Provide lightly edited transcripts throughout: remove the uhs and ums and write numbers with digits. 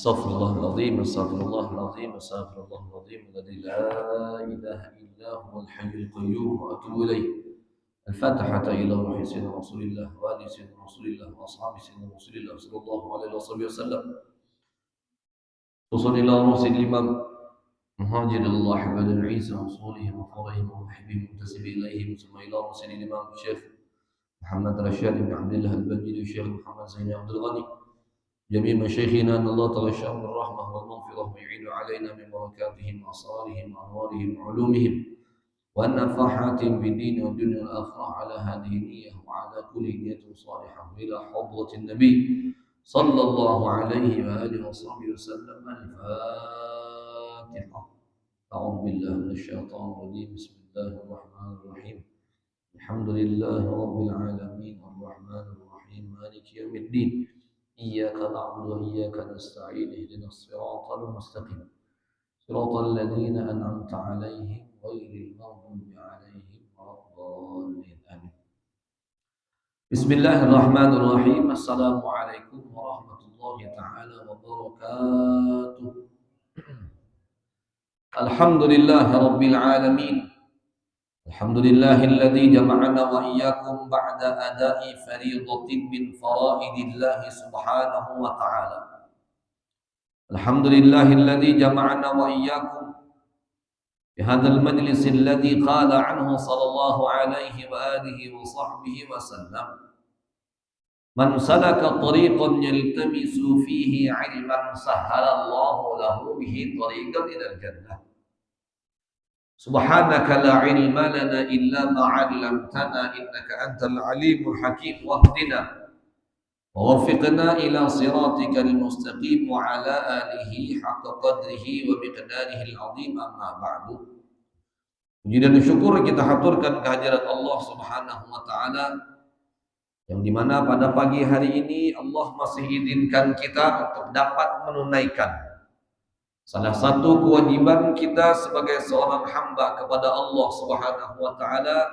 Astaghfirullahaladzim, astaghfirullahaladzim, astaghfirullahaladzim, alladzi la ilaha illa huwal hayyul qayyum wa atubu ilaih. Al-Fatihah ila ruhi sayyidina Rasulillah wa ali sayyidina Rasulillah wa ashabi sayyidina Rasulillah sallallahu alaihi wasallam. Usul ila rusul imam muhajir Allah ibn Isa usulihim wa farihim wa muhibbihim muntasibi ilaihim summa ila rusul imam Syekh Muhammad Rashid bin Abdullah Al-Badri Syekh Muhammad Zaini Abdul Ghani جميع مشايخنا أن الله تغشاهم بالرحمة والمغفرة ويعين علينا من بركاتهم وأسرارهم وأنوارهم وعلومهم وأن نفحاتهم في الدين والدنيا والآخرة على هذه النية وعلى كل نية صالحة إلى حضرة النبي صلى الله عليه وآله وصحبه وسلم. الفاتحة. أعوذ بالله من الشيطان الرجيم. بسم الله الرحمن الرحيم. الحمد لله رب العالمين الرحمن الرحيم مالك يوم الدين إياك نعبد وإياك نستعين اهدنا الصراط المستقيم صراط الذين أنعمت عليهم غير المغضوب عليهم ولا الضالين آمين. بسم الله الرحمن الرحيم. السلام عليكم ورحمة الله تعالى وبركاته. الحمد لله رب العالمين. الحمد لله الذي جمعنا وإياكم بعد أداء فريضة من فرائض الله سبحانه وتعالى. الحمد لله الذي جمعنا وإياكم في هذا المجلس الذي قال عنه صلى الله عليه وآله وصحبه وسلم: من سلك طريقا يلتمس فيه علما سهل الله له به طريقا إلى الجنة. سبحانك لا علم لنا إلا ما علمتنا إنك أنت العليم الحكيم واهدنا ووفقنا إلى صراطك المستقيم وعلى آله حق قدره ومقداره العظيم. أما بعد. Puji dan syukur kita haturkan kehadirat Allah Subhanahu wa taala yang dimana pada pagi hari ini Allah masih izinkan kita untuk dapat menunaikan salah satu kewajiban kita sebagai seorang hamba kepada Allah Subhanahu wa taala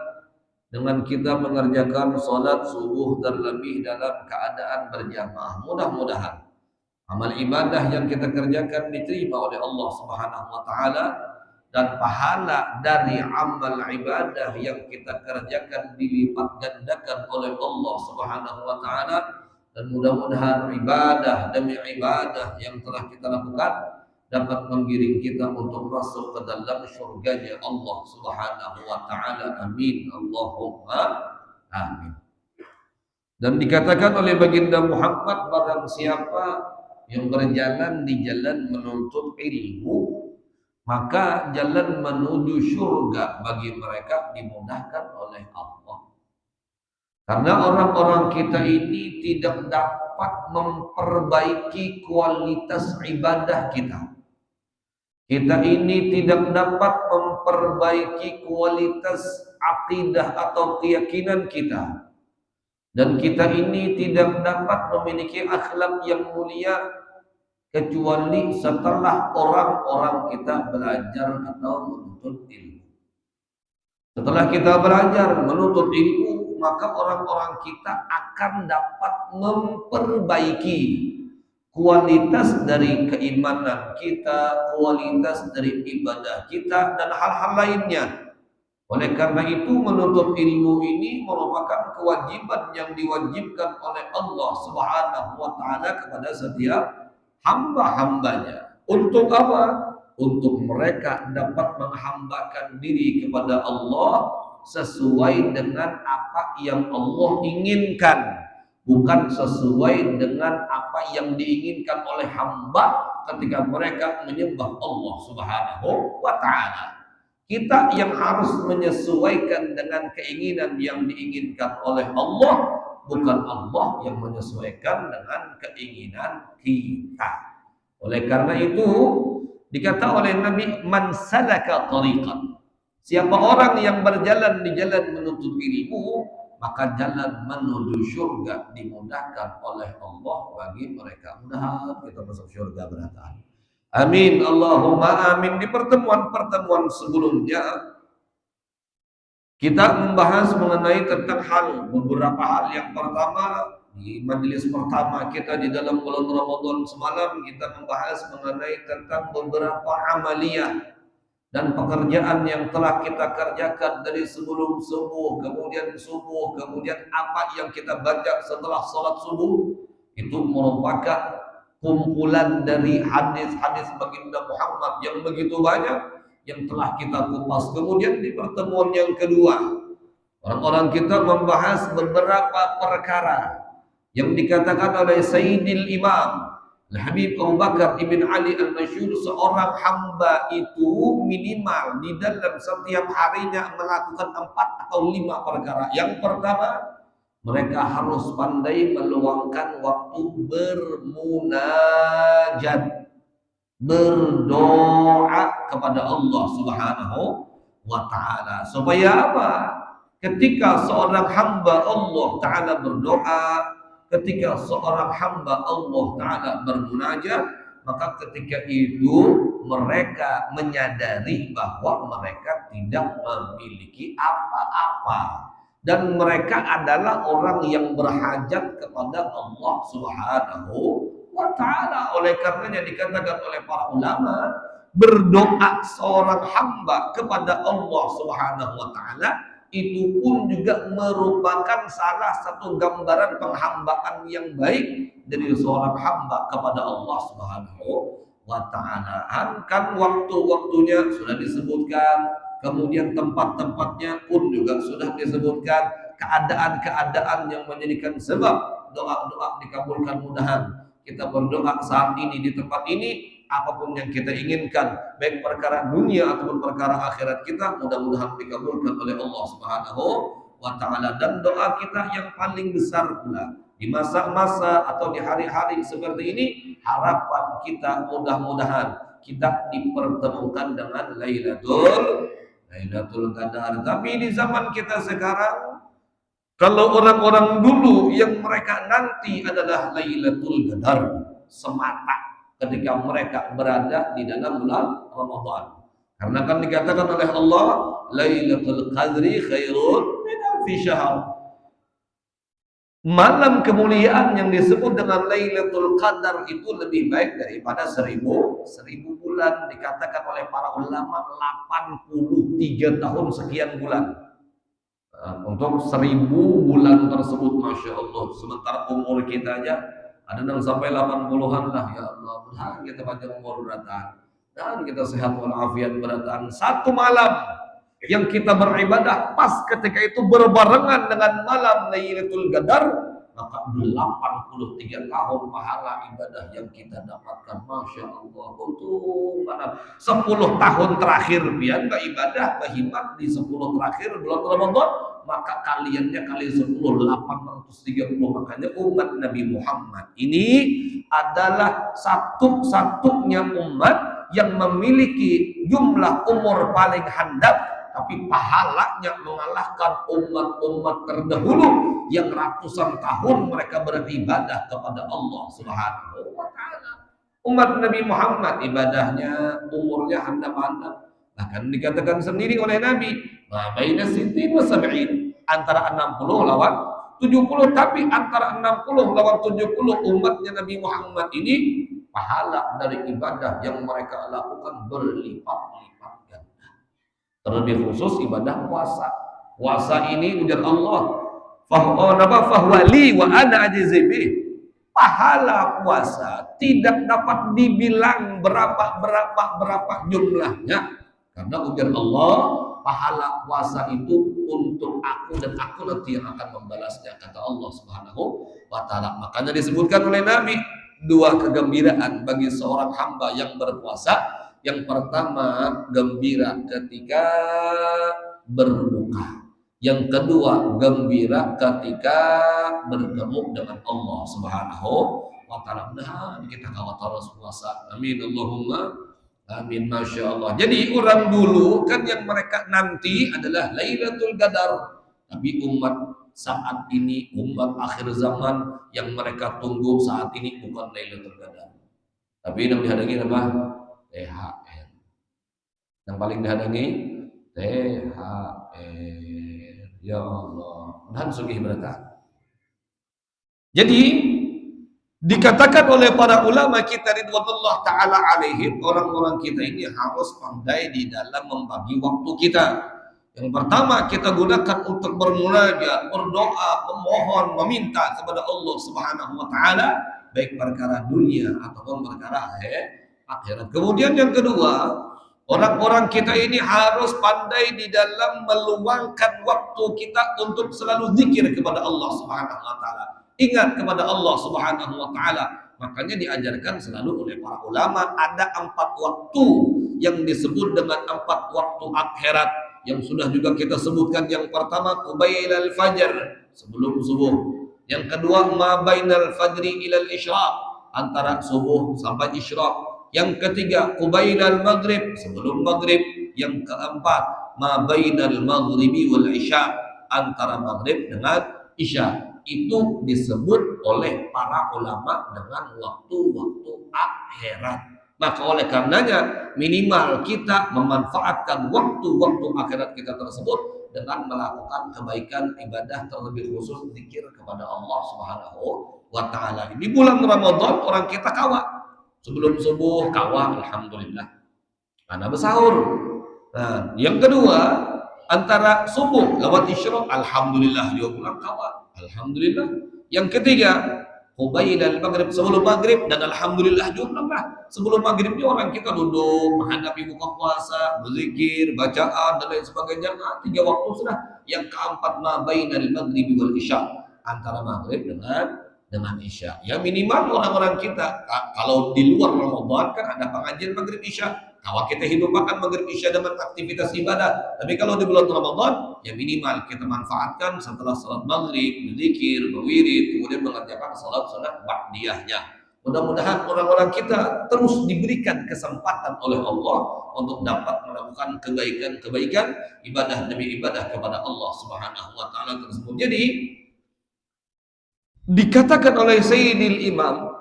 dengan kita mengerjakan salat subuh terlebih dalam keadaan berjamaah. Mudah-mudahan amal ibadah yang kita kerjakan diterima oleh Allah Subhanahu wa taala dan pahala dari amal ibadah yang kita kerjakan dilipat gandakan oleh Allah Subhanahu wa taala, dan mudah-mudahan ibadah demi ibadah yang telah kita lakukan dapat menggiring kita untuk masuk ke dalam surganya Allah Subhanahu wa taala. Amin. Allahumma amin. Dan dikatakan oleh baginda Muhammad, barang siapa yang berjalan di jalan menuntut ilmu, maka jalan menuju surga bagi mereka dimudahkan oleh Allah. Karena orang-orang kita ini tidak dapat memperbaiki kualitas ibadah kita. Kita ini tidak dapat memperbaiki kualitas akidah atau keyakinan kita. Dan kita ini tidak dapat memiliki akhlak yang mulia kecuali setelah orang-orang kita belajar atau menuntut ilmu. Setelah kita belajar menuntut ilmu, maka orang-orang kita akan dapat memperbaiki kualitas dari keimanan kita, kualitas dari ibadah kita, dan hal-hal lainnya. Oleh karena itu, menuntut ilmu ini merupakan kewajiban yang diwajibkan oleh Allah Subhanahu wa taala kepada setiap hamba-hambanya. Untuk apa? Untuk mereka dapat menghambakan diri kepada Allah sesuai dengan apa yang Allah inginkan, bukan sesuai dengan apa yang diinginkan oleh hamba ketika mereka menyembah Allah Subhanahu wa taala. Kita yang harus menyesuaikan dengan keinginan yang diinginkan oleh Allah, bukan Allah yang menyesuaikan dengan keinginan kita. Oleh karena itu dikata oleh Nabi, man salaka tariqan, siapa orang yang berjalan di jalan menuntut ilmu, maka jalan menuju surga dimudahkan oleh Allah bagi mereka. Mudah kita masuk surga beratan. Amin, Allahumma amin. Di pertemuan-pertemuan sebelumnya kita membahas mengenai tentang beberapa hal. Yang pertama, di majelis pertama kita di dalam bulan Ramadan semalam, kita membahas mengenai tentang beberapa amaliyah dan pekerjaan yang telah kita kerjakan dari sebelum subuh, kemudian apa yang kita baca setelah sholat subuh. Itu merupakan kumpulan dari hadis-hadis baginda Muhammad yang begitu banyak yang telah kita kupas. Kemudian di pertemuan yang kedua, orang-orang kita membahas beberapa perkara yang dikatakan oleh Sayyidil Imam Habib Abu Bakar ibn Ali al-Masyhur, seorang hamba itu minimal di dalam setiap harinya melakukan 4 atau 5 perkara. Yang pertama, mereka harus pandai meluangkan waktu bermunajat, berdoa kepada Allah Subhanahu wa ta'ala. Supaya apa? Ketika seorang hamba Allah ta'ala berdoa, ketika seorang hamba Allah ta'ala bermunajat, maka ketika itu mereka menyadari bahwa mereka tidak memiliki apa-apa, dan mereka adalah orang yang berhajat kepada Allah Subhanahu wa ta'ala. Oleh karenanya dikatakan oleh para ulama, berdoa seorang hamba kepada Allah Subhanahu wa ta'ala itu pun juga merupakan salah satu gambaran penghambaan yang baik dari seorang hamba kepada Allah Subhanahu wa ta'ala. Kan waktu-waktunya sudah disebutkan, kemudian tempat-tempatnya pun juga sudah disebutkan, keadaan-keadaan yang menjadikan sebab doa-doa dikabulkan. Mudahan kita berdoa saat ini di tempat ini, apapun yang kita inginkan, baik perkara dunia ataupun perkara akhirat kita, mudah-mudahan dikabulkan oleh Allah Subhanahu wa ta'ala. Dan doa kita yang paling besar pula di masa-masa atau di hari-hari seperti ini, harapan kita mudah-mudahan kita dipertemukan dengan Lailatul Qadar. Tapi di zaman kita sekarang, kalau orang-orang dulu yang mereka nanti adalah Lailatul Qadar semata ketika mereka berada di dalam bulan Ramadan. Karena kan dikatakan oleh Allah, Lailatul Qadri khairun min alfi syahr. Malam kemuliaan yang disebut dengan Lailatul Qadar itu lebih baik daripada 1000 bulan. Dikatakan oleh para ulama 83 tahun sekian bulan. Untuk 1000 bulan tersebut, Masya Allah. Sementara umur kita aja ada yang sampai 80-an lah. Ya Allah, mudah kita panjang umur berataan dan kita sehat walafiat berataan. Satu malam yang kita beribadah pas ketika itu berbarengan dengan malam Lailatul Qadar, maka 83 tahun pahala ibadah yang kita dapatkan. Masya Allah. Untuk mana 10 tahun terakhir biar ibadah berhimat di 10 terakhir bulan Ramadan, maka kaliannya kali 10, 830. Makanya umat Nabi Muhammad ini adalah satu-satunya umat yang memiliki jumlah umur paling handap, tapi pahalanya mengalahkan umat-umat terdahulu yang ratusan tahun mereka beribadah kepada Allah Subhanahu wa ta'ala. Umat Nabi Muhammad ibadahnya, umurnya handap-handap. Bahkan dikatakan sendiri oleh Nabi, baina sittin wa sab'in, antara 60 lawan 70. Tapi antara 60 lawan 70 umatnya Nabi Muhammad ini, pahala dari ibadah yang mereka lakukan berlipat-lipat ganda. Terlebih khusus ibadah puasa. Puasa ini ujar Allah, fahwali wa ana ajizibih. Pahala puasa tidak dapat dibilang berapa jumlahnya. Karena ujar Allah, pahala puasa itu untuk aku dan aku nanti yang akan membalasnya, kata Allah Subhanahu wa ta'ala. Makanya disebutkan oleh Nabi 2 kegembiraan bagi seorang hamba yang berpuasa. Yang pertama, gembira ketika berbuka. Yang kedua, gembira ketika bertemu dengan Allah Subhanahu wa ta'ala. Nah, kita kawat terus puasa. Amin Allahumma amin. Masya Allah. Jadi orang dulu kan yang mereka nanti adalah Lailatul Qadar. Tapi umat saat ini, umat akhir zaman, yang mereka tunggu saat ini bukan Lailatul Qadar, tapi yang dihadiri apa? THR. Yang paling dihadangi THR. Ya Allah, dan sugih berkah. Jadi dikatakan oleh para ulama kita ridwanullah ta'ala alaihim, orang-orang kita ini harus pandai di dalam membagi waktu kita. Yang pertama kita gunakan untuk bermunajat, berdoa, memohon, meminta kepada Allah Subhanahu wa taala baik perkara dunia ataupun perkara akhirat. Kemudian yang kedua, orang-orang kita ini harus pandai di dalam meluangkan waktu kita untuk selalu zikir kepada Allah Subhanahu wa taala. Ingat kepada Allah Subhanahu wa taala. Makanya diajarkan selalu oleh para ulama ada 4 waktu yang disebut dengan 4 waktu akhirat yang sudah juga kita sebutkan. Yang pertama qubailal fajr, sebelum subuh. Yang kedua ma bainal fajri ilal isyraq, antara subuh sampai isyraq. Yang ketiga qubailal maghrib, sebelum maghrib. Yang keempat ma bainal maghribi wal isya, antara maghrib dengan isya. Itu disebut oleh para ulama dengan waktu-waktu akhirat. Maka oleh karenanya minimal kita memanfaatkan waktu-waktu akhirat kita tersebut dengan melakukan kebaikan ibadah, terlebih khusus zikir kepada Allah Subhanahu wa taala. Di bulan Ramadan orang kita kawat. Sebelum subuh kawat, alhamdulillah. Karena bersahur. Nah, yang kedua, antara subuh lewat isyraq, alhamdulillah dia pulang kawat. Alhamdulillah. Yang ketiga, qubailal maghrib, sebelum maghrib, dan alhamdulillah juga sebelum maghrib ini orang kita duduk menghadapi buka puasa, berzikir, bacaan dan lain sebagainya. Nah, 3 waktu sudah. Yang keempat ma bainal maghribi wal isya, antara maghrib dengan isya. Ya minimal orang-orang kita kalau di luar Ramadan kan ada pengajian maghrib isya. Kalau kita hidupkan maghrib isya dengan aktivitas ibadah. Tapi kalau di bulan Ramadan, ya minimal kita manfaatkan setelah salat maghrib, berzikir, berwirid, kemudian mengerjakan salat-salat ba'diyahnya. Mudah-mudahan orang-orang kita terus diberikan kesempatan oleh Allah untuk dapat melakukan kebaikan-kebaikan, ibadah demi ibadah kepada Allah Subhanahu wa taala tersebut. Jadi dikatakan oleh Sayyidil Imam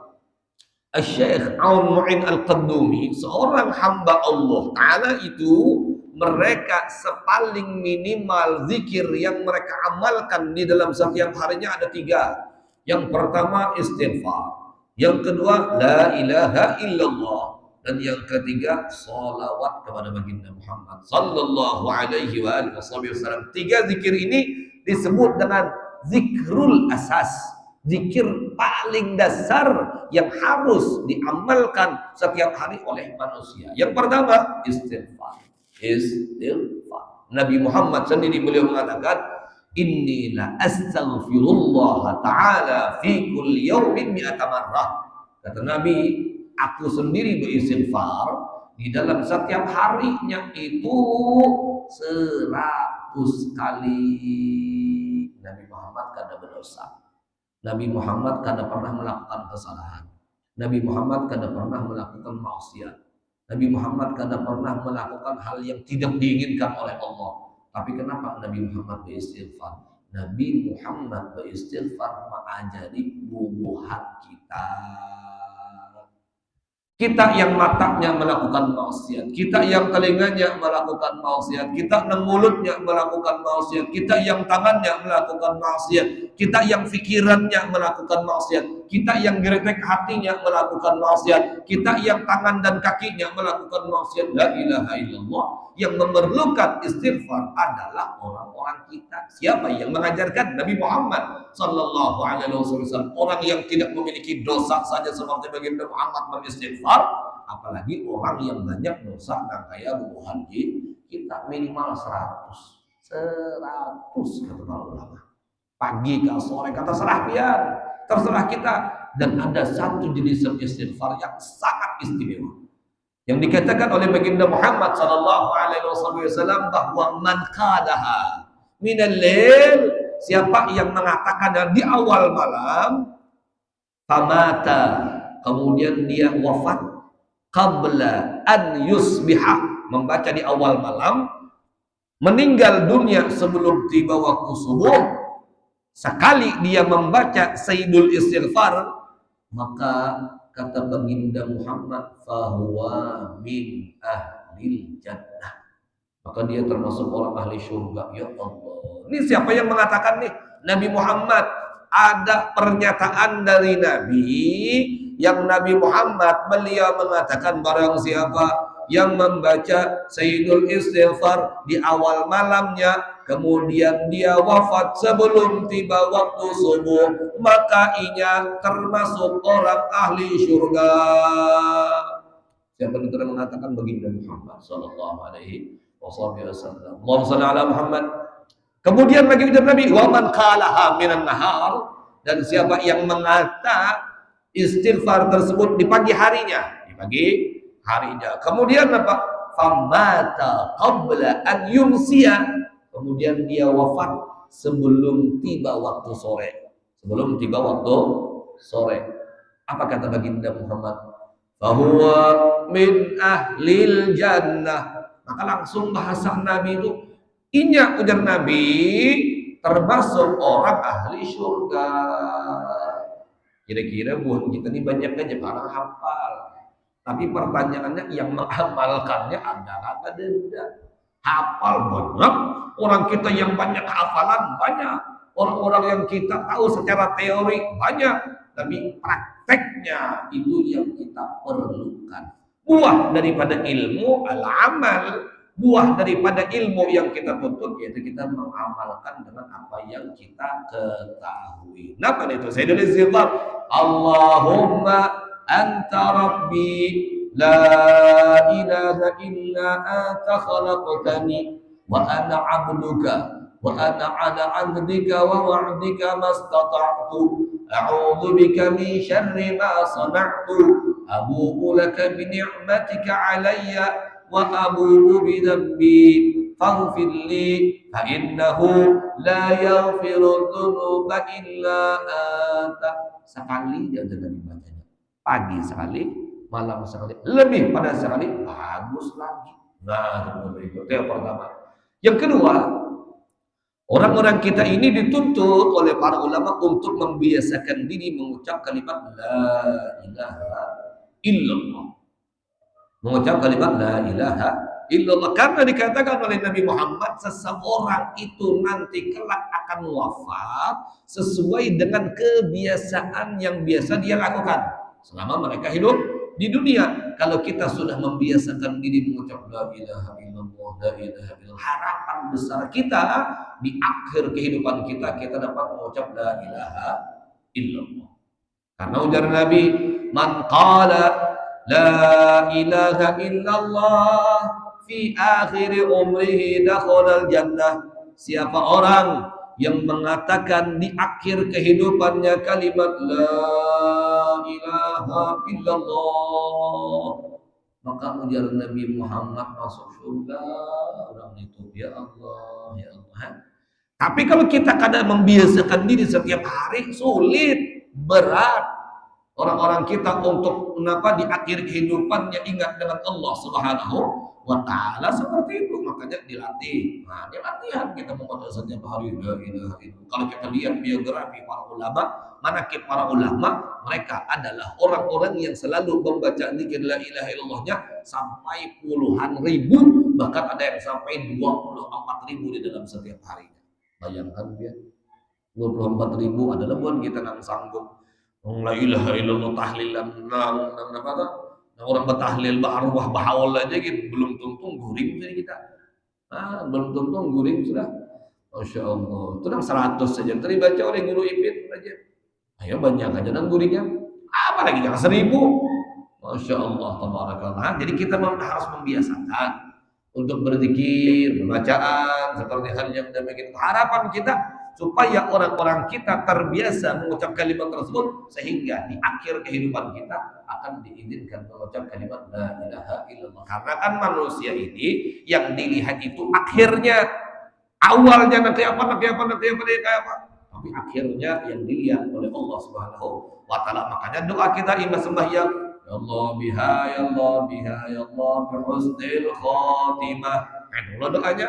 Syekh Aun Mu'in Al-Qaddumi, seorang hamba Allah Ta'ala itu mereka sepaling minimal zikir yang mereka amalkan di dalam setiap harinya ada 3. Yang pertama istighfar, yang kedua la ilaha illallah, dan yang ketiga salawat kepada baginda Muhammad sallallahu alaihi wasallam. 3 zikir ini disebut dengan zikrul asas, zikir paling dasar yang harus diamalkan setiap hari oleh manusia. Yang pertama istighfar. Nabi Muhammad sendiri beliau mengatakan, inni la astaghfirullah ta'ala fi kulli yawmin mi'ata marrah. Kata Nabi, aku sendiri beristighfar di dalam setiap harinya itu 100 kali. Nabi Muhammad kada berdosa. Nabi Muhammad kada pernah melakukan kesalahan. Nabi Muhammad kada pernah melakukan maksiat. Nabi Muhammad kada pernah melakukan hal yang tidak diinginkan oleh Allah. Tapi kenapa Nabi Muhammad beristighfar? Nabi Muhammad beristighfar mengajari bubuhan kita. Kita yang matanya melakukan maksiat, kita yang telinganya melakukan maksiat, kita yang mulutnya melakukan maksiat, kita yang tangannya melakukan maksiat, kita yang pikirannya melakukan maksiat, kita yang geretek hatinya melakukan maksiat, kita yang tangan dan kakinya melakukan maksiat. La ilaha illallah. Yang memerlukan istighfar adalah orang-orang kita. Siapa yang mengajarkan? Nabi Muhammad sallallahu alaihi wasallam. Orang yang tidak memiliki dosa saja seperti baginda Muhammad beristighfar, apalagi orang yang banyak dosa dan kayak bubuhan kita. Minimal 100 kata para ulama. Pagi ke sore kata serah biar, terserah kita. Dan ada satu jenis istighfar yang sangat istimewa yang dikatakan oleh baginda Muhammad sallallahu alaihi wasallam bahwa man qalaha minal lail, siapa yang mengatakannya di awal malam, famata, kemudian dia wafat, qabla an yusbiha, membaca di awal malam, meninggal dunia sebelum tiba waktu subuh, sekali dia membaca sayyidul istighfar, maka kata baginda Muhammad, fahuwa min ahlil jannah. Maka dia termasuk orang ahli surga. Ya Allah. Ini siapa yang mengatakan nih? Nabi Muhammad. Ada pernyataan dari Nabi yang Nabi Muhammad beliau mengatakan barang siapa yang membaca Sayyidul Istighfar di awal malamnya, kemudian dia wafat sebelum tiba waktu subuh, maka ia termasuk orang ahli surga. Siapa itu yang mengatakan baginda Muhammad sallallahu alaihi wasallam. Allahumma shalli ala Muhammad. Kemudian bagi ujar Nabi, wa man qalaha minan nahar, dan siapa yang mengata istighfar tersebut di pagi harinya, Kemudian apa? Famata qabla an yumsiya, kemudian dia wafat sebelum tiba waktu sore. Apa kata baginda Muhammad? Fahuwa min ahlil jannah. Maka langsung bahasa Nabi itu, inya ujar Nabi, termasuk orang ahli surga. Kira-kira buat kita ini banyak aja para hafal, tapi pertanyaannya yang mengamalkannya adalah tidak. Hafal banyak, orang kita yang banyak hafalan banyak, orang-orang yang kita tahu secara teori banyak, tapi prakteknya itu yang kita perlukan. Buah daripada ilmu al-amal, buah daripada ilmu yang kita tuntut, yaitu kita mengamalkan dengan apa yang kita ketahui. Apa itu? Sayyidul Istighfar, Allahumma anta rabbi la ilaha illa anta khalaqtani wa ana abduka wa ana ala ahdika wa wa'dika mastata'tu a'udzu bika min syarri ma sana'tu abu'u laka bi ni'matika 'alayya wa abu'u bi dhanbi faghfir li fa innahu la yaghfiru dzunuba illa anta. Sekali dia ada bacanya, pagi sekali, malam sekali, lebih pada sekali, bagus lagi. Nah, itu yang pertama. Yang kedua, orang-orang kita ini dituntut oleh para ulama untuk membiasakan diri mengucap kalimat la ilaha illallah. Mengucap kalimat la ilaha illallah, karena dikatakan oleh Nabi Muhammad, seseorang itu nanti kelak akan wafat sesuai dengan kebiasaan yang biasa dia lakukan selama mereka hidup di dunia. Kalau kita sudah membiasakan diri mengucap la ilaha illallah, la ilaha illallah, harapan besar kita di akhir kehidupan kita dapat mengucap la ilaha illallah. Karena ujar Nabi, man qala la ilaha illallah fi akhir umrihi dakhala al-jannah. Siapa orang yang mengatakan di akhir kehidupannya kalimat la ilaha illallah, maka ujar Nabi Muhammad masuk surga orang itu. Ya Allah, ya Allah. Tapi kalau kita kadang membiasakan diri setiap hari, sulit, berat. Orang-orang kita untuk di akhir kehidupannya ingat dengan Allah Subhanahu wa ta'ala seperti itu, makanya dilatih. Nah, di latihan kita membaca setiap hari la ilaha illallah. Kalau kita lihat biografi para ulama, manaqib para ulama, mereka adalah orang-orang yang selalu membaca zikir la ilaha illallahnya sampai puluhan ribu, bahkan ada yang sampai 24.000 di dalam setiap harinya. Bayangkan dia 24.000 adalah bukan kita nang sanggup la ilaha illallah tahlilan orang bertahlil arwah bahawal aja gitu, belum tentu guring jadi kita. Belum tentu guring sudah. Masya Allah. Itu 100 saja. Tadi baca oleh guru Ipin aja. Ayo banyak aja dan guringnya. Apalagi jangan 1000. Masya Allah, tabarakallah. Jadi kita harus membiasakan untuk berzikir, bacaan seperti hal yang demikian. Harapan kita supaya orang-orang kita terbiasa mengucap kalimat tersebut, sehingga di akhir kehidupan kita akan diizinkan mengucap kalimat la ilaha illallah. Karena kan manusia ini yang dilihat itu akhirnya, awalnya nanti apa, tapi akhirnya yang dilihat oleh Allah Subhanahu wa ta'ala. Makanya doa kita imam sembahyang, ya Allah biha ya Allah biha ya Allah bi husnil khatimah. Itulah doanya,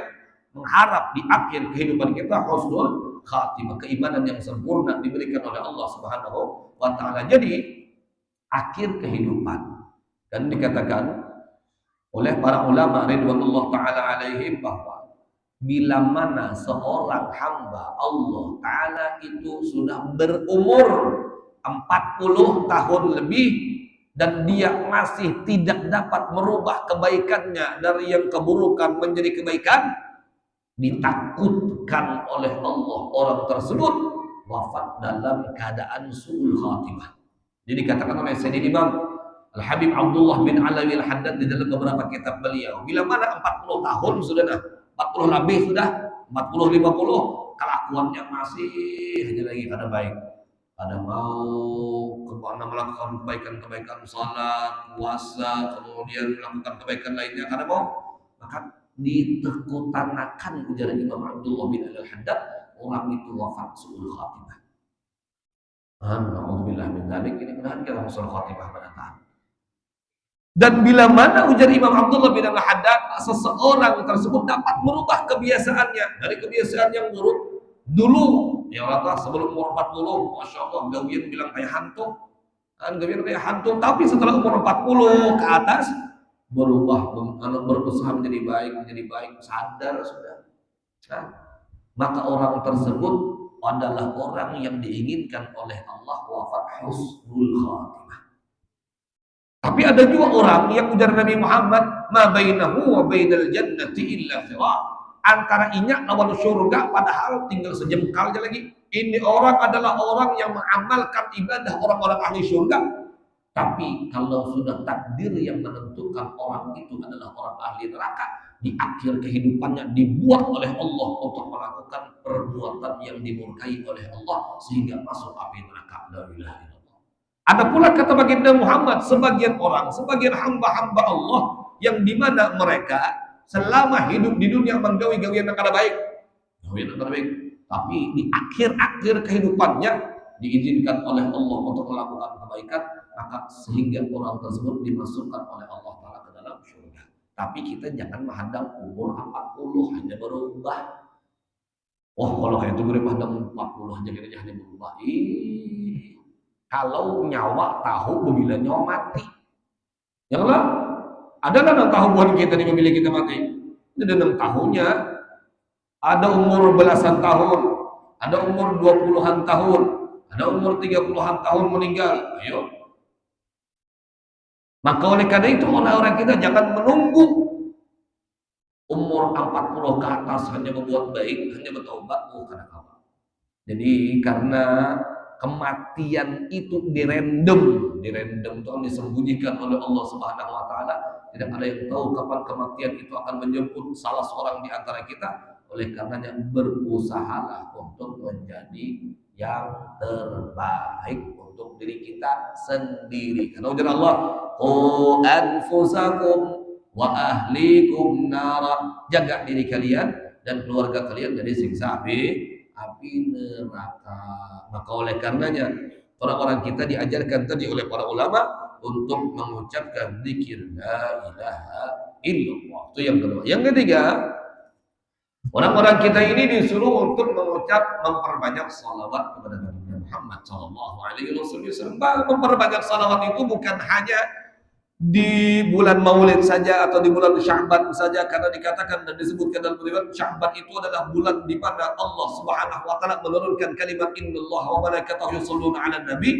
mengharap di akhir kehidupan kita husnul khatimah, keimanan yang sempurna diberikan oleh Allah Subhanahu wa ta'ala. Jadi akhir kehidupan. Dan dikatakan oleh para ulama ridwanullah taala alaihim bahwa bila mana seorang hamba Allah taala itu sudah berumur 40 tahun lebih dan dia masih tidak dapat merubah kebaikannya dari yang keburukan menjadi kebaikan, ditakutkan oleh Allah orang tersebut wafat dalam keadaan su'ul khatimah. Jadi dikatakan oleh Sayyidina Imam Al-Habib Abdullah bin Alawi Al-Haddad di dalam beberapa kitab beliau, bila mana 40 tahun sudah, 40 lebih sudah, 40 50, kelakuannya masih hanya lagi ada baik, ada mau melakukan kebaikan-kebaikan, salat, puasa, kemudian melakukan kebaikan lainnya, karena mau, maka ditekutanakan ujar Imam Abdullah bin Al-Haddad, orang itu wafat su'ul khatimah. Alhamdulillah min dzalik, ini mudah-mudahan kita su'ul khatimah pada tahun. Dan bila mana ujar Imam Abdullah bin Al-Haddad, seseorang tersebut dapat merubah kebiasaannya dari kebiasaan yang buruk dulu, ya Allah, sebelum umur 40, Masya Allah, gawian bilang kayak hantu, gawian kayak hantu, tapi setelah umur 40 ke atas, berubah, berusaha menjadi baik, sadar sudah. Nah, maka orang tersebut adalah orang yang diinginkan oleh Allah wafat husnul khatimah. Tapi ada juga orang yang ujar Nabi Muhammad, ma bainahu wa bainal jannati illa fira'. Antara inyak lawan surga padahal tinggal sejengkal aja lagi. Ini orang adalah orang yang mengamalkan ibadah orang-orang ahli surga. Tapi kalau sudah takdir yang menentukan orang itu adalah orang ahli neraka, di akhir kehidupannya dibuat oleh Allah untuk melakukan perbuatan yang dimurkai oleh Allah sehingga masuk api neraka. La ilaha illallah. Ada pula kata baginda Muhammad, sebagian orang, sebagian hamba-hamba Allah yang dimana mereka selama hidup di dunia menggawi-gawian yang kada baik, tapi di akhir-akhir kehidupannya diizinkan oleh Allah untuk melakukan kebaikan, maka sehingga orang tersebut dimasukkan oleh Allah Ta'ala ke dalam surga. Tapi kita jangan menghadang umur 40 hanya berubah. Oh, kalau kayak itu gue menghadang 40 aja kita hanya berubah. Kalau nyawa tahu bila nyawa mati, ya Allah, ada nang tahu buat kita nih bila kita mati. Ada nang tahunnya, ada umur belasan tahun, ada umur 20-an tahun, ada umur 30-an tahun meninggal. Ayo. Maka oleh karena itu orang-orang kita jangan menunggu umur 40 ke atas hanya membuat baik, hanya bertaubat, bukan apa. Jadi karena kematian itu dirandom itu disembunyikan oleh Allah Subhanahu wa taala. Tidak ada yang tahu kapan kematian itu akan menjemput salah seorang di antara kita. Oleh karenanya berusahalah untuk menjadi yang terbaik untuk diri kita sendiri. Karena ujar Allah, qu anfusakum wa ahlikum nara. Jaga diri kalian dan keluarga kalian dari siksa api neraka. Maka oleh karenanya orang-orang kita diajarkan tadi oleh para ulama untuk mengucapkan zikir la ilaha illallah. Itu yang kedua. Yang ketiga, orang-orang kita ini disuruh untuk memperbanyak salawat kepada Nabi Muhammad sallallahu alaihi wasallam. Memperbanyak salawat itu bukan hanya di bulan Maulid saja atau di bulan Sya'ban saja, karena dikatakan dan disebutkan dalam riwayat Sya'ban itu adalah bulan di mana Allah Subhanahu wa taala menurunkan kalimat innallaha wa malaikatahu yusholluna 'alan nabi.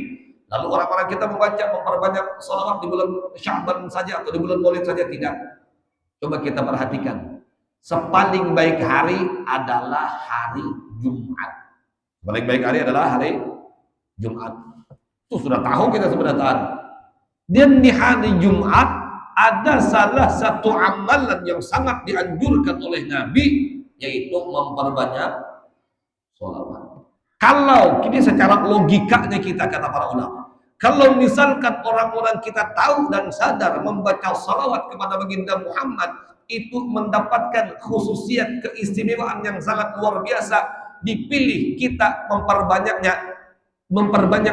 Lalu orang-orang kita memperbanyak salawat di bulan Sya'ban saja atau di bulan Maulid saja, tidak. Coba kita perhatikan. Sepaling baik hari adalah hari Jumat. Paling baik hari adalah hari Jumat. Itu sudah tahu kita sebenarnya. Dan di hari Jumat ada salah satu amalan yang sangat dianjurkan oleh Nabi, yaitu memperbanyak sholawat. Kalau ini secara logikanya kita kata para ulama, kalau misalkan orang-orang kita tahu dan sadar membaca sholawat kepada baginda Muhammad itu mendapatkan khususiat keistimewaan yang sangat luar biasa, dipilih kita memperbanyak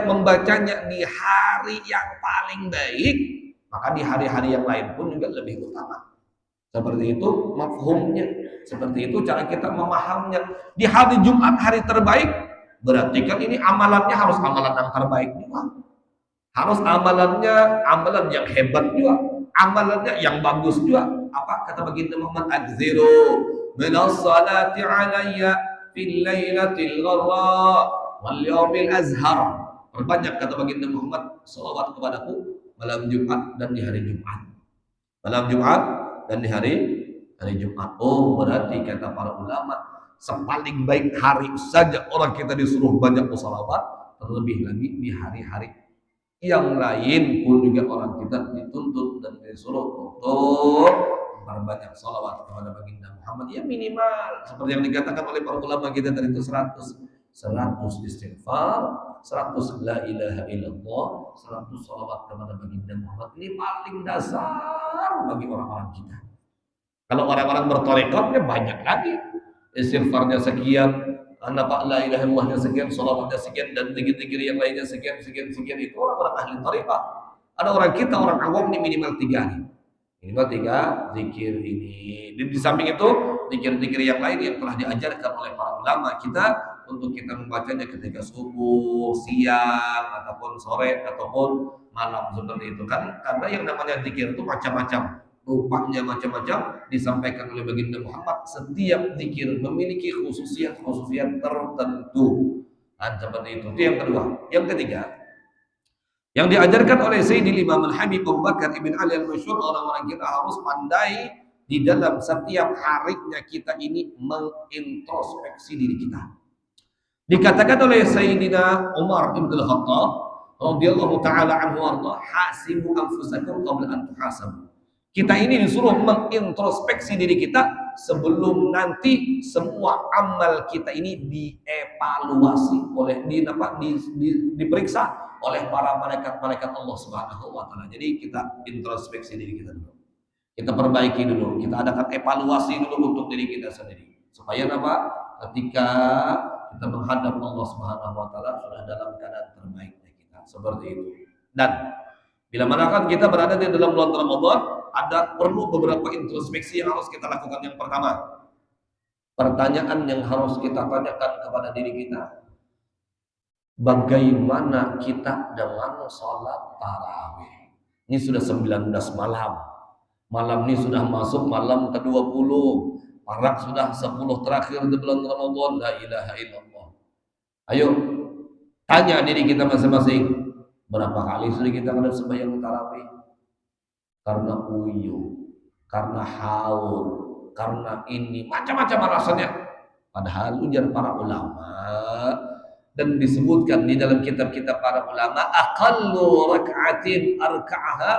membacanya di hari yang paling baik, maka di hari-hari yang lain pun juga lebih utama. Seperti itu mafhumnya, seperti itu cara kita memahaminya. Di hari Jumat hari terbaik, berarti kan ini amalannya harus amalan yang terbaik juga. Harus amalan yang hebat juga, amalannya yang bagus juga. Apa kata baginda Muhammad? Adziru minas salati alayya fil lailatil gharra wal yawmil azhar. Perbanyak kata baginda Muhammad salawat kepadaku malam Jumat dan di hari Jumat. Malam Jumat dan di hari Jumat. Oh, berarti kata para ulama, sepaling baik hari saja orang kita disuruh banyak bersalawat, terlebih lagi di hari-hari yang lain pun juga orang kita dituntut dan disuruh untuk memperbanyak salawat kepada baginda Muhammad. Ya minimal seperti yang dikatakan oleh para ulama kita tadi itu 100 istighfar, 100 la ilaha illallah, 100 salawat kepada baginda Muhammad. Ini paling dasar bagi orang-orang kita. Kalau orang-orang bertarekatnya banyak lagi, istighfarnya sekian, Pak la ilaha illallahnya sekian, salawatnya sekian, dan zikir-zikir yang lainnya sekian. Itu orang-orang ahli tarekat. Ada orang kita, orang awam ini minimal 3 hari. Minimal 3 zikir ini. Di samping itu, zikir-zikir yang lain yang telah diajarkan oleh para ulama kita untuk kita membacanya ketika subuh, siang, ataupun sore, ataupun malam seperti itu kan. Karena yang namanya zikir itu macam-macam. Rupanya macam-macam disampaikan oleh baginda Muhammad. Setiap zikir memiliki khususiat tertentu. Dan seperti itu yang kedua. Yang ketiga, yang diajarkan oleh Sayyidil Imam Al-Habib Abu Bakar Ibn Ali Al-Masyhur, orang-orang kita harus pandai di dalam setiap harinya kita ini mengintrospeksi diri kita. Dikatakan oleh Sayyidina Umar Ibn Al-Khattab radhiyallahu taala anhu warda, hasibu anfusakum qabla an tuhasabu. Kita ini disuruh mengintrospeksi diri kita sebelum nanti semua amal kita ini dievaluasi oleh diperiksa oleh para malaikat Allah Subhanahu wa taala. Jadi kita introspeksi diri kita dulu. Kita perbaiki dulu, kita adakan evaluasi dulu untuk diri kita sendiri. Supaya apa? Ketika kita menghadap Allah Subhanahu wa taala sudah dalam keadaan terbaiknya kita. Seperti itu. Dan bila mana kan kita berada di dalam bulan Ramadan, ada perlu beberapa introspeksi yang harus kita lakukan. Yang pertama, pertanyaan yang harus kita tanyakan kepada diri kita, bagaimana kita dengan sholat tarawih? Ini sudah 19 malam. Malam ini sudah masuk malam ke-20. Parak sudah 10 terakhir di bulan Ramadan. La ilaha illallah. Ayo, tanya diri kita masing-masing. Berapa kali sudah kita kena sembahyang tarawih? Karena uyuh, karena haur, karena ini, macam-macam alasannya. Padahal ujar para ulama dan disebutkan di dalam kitab-kitab para ulama, aqallu rak'atin arka'aha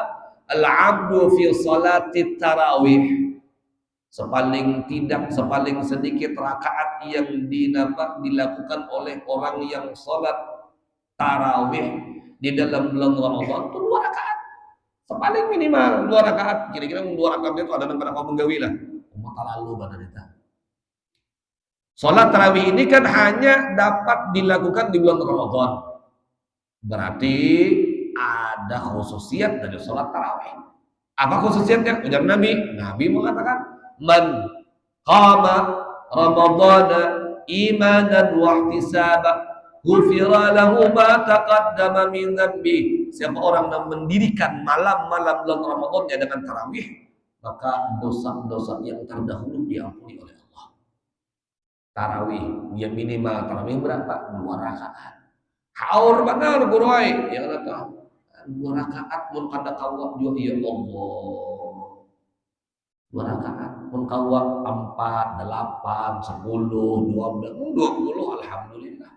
al-'abdu fi salati tarawih. Sepaling sedikit rakaat yang dilakukan oleh orang yang salat tarawih di dalam bulan Ramadan itu 2 rakaat. Sepaling minimal 2 rakaat. Kira-kira 2 rakaat itu ada pada kau menggawi lah. Umat lalu pada kita. Salat tarawih ini kan hanya dapat dilakukan di bulan Ramadan. Berarti ada khususiat dari salat tarawih. Apa khususiatnya? Ujar Nabi. Nabi mengatakan, man qama Ramadana imanan wa ihtisaban ghufira lahu ma taqaddama min dhanbi. Siapa orang yang mendirikan malam-malam bulan Ramadannya dengan tarawih, maka dosa-dosa yang terdahulu diampuni oleh Allah. Tarawih, yang minimal tarawih berapa? 2 rakaat. Haur benar guruai, yang kata 2 rakaat mun kada kawak juga ya Allah. 2 rakaat mun kawak 4, 8, 10, 12, 20 alhamdulillah.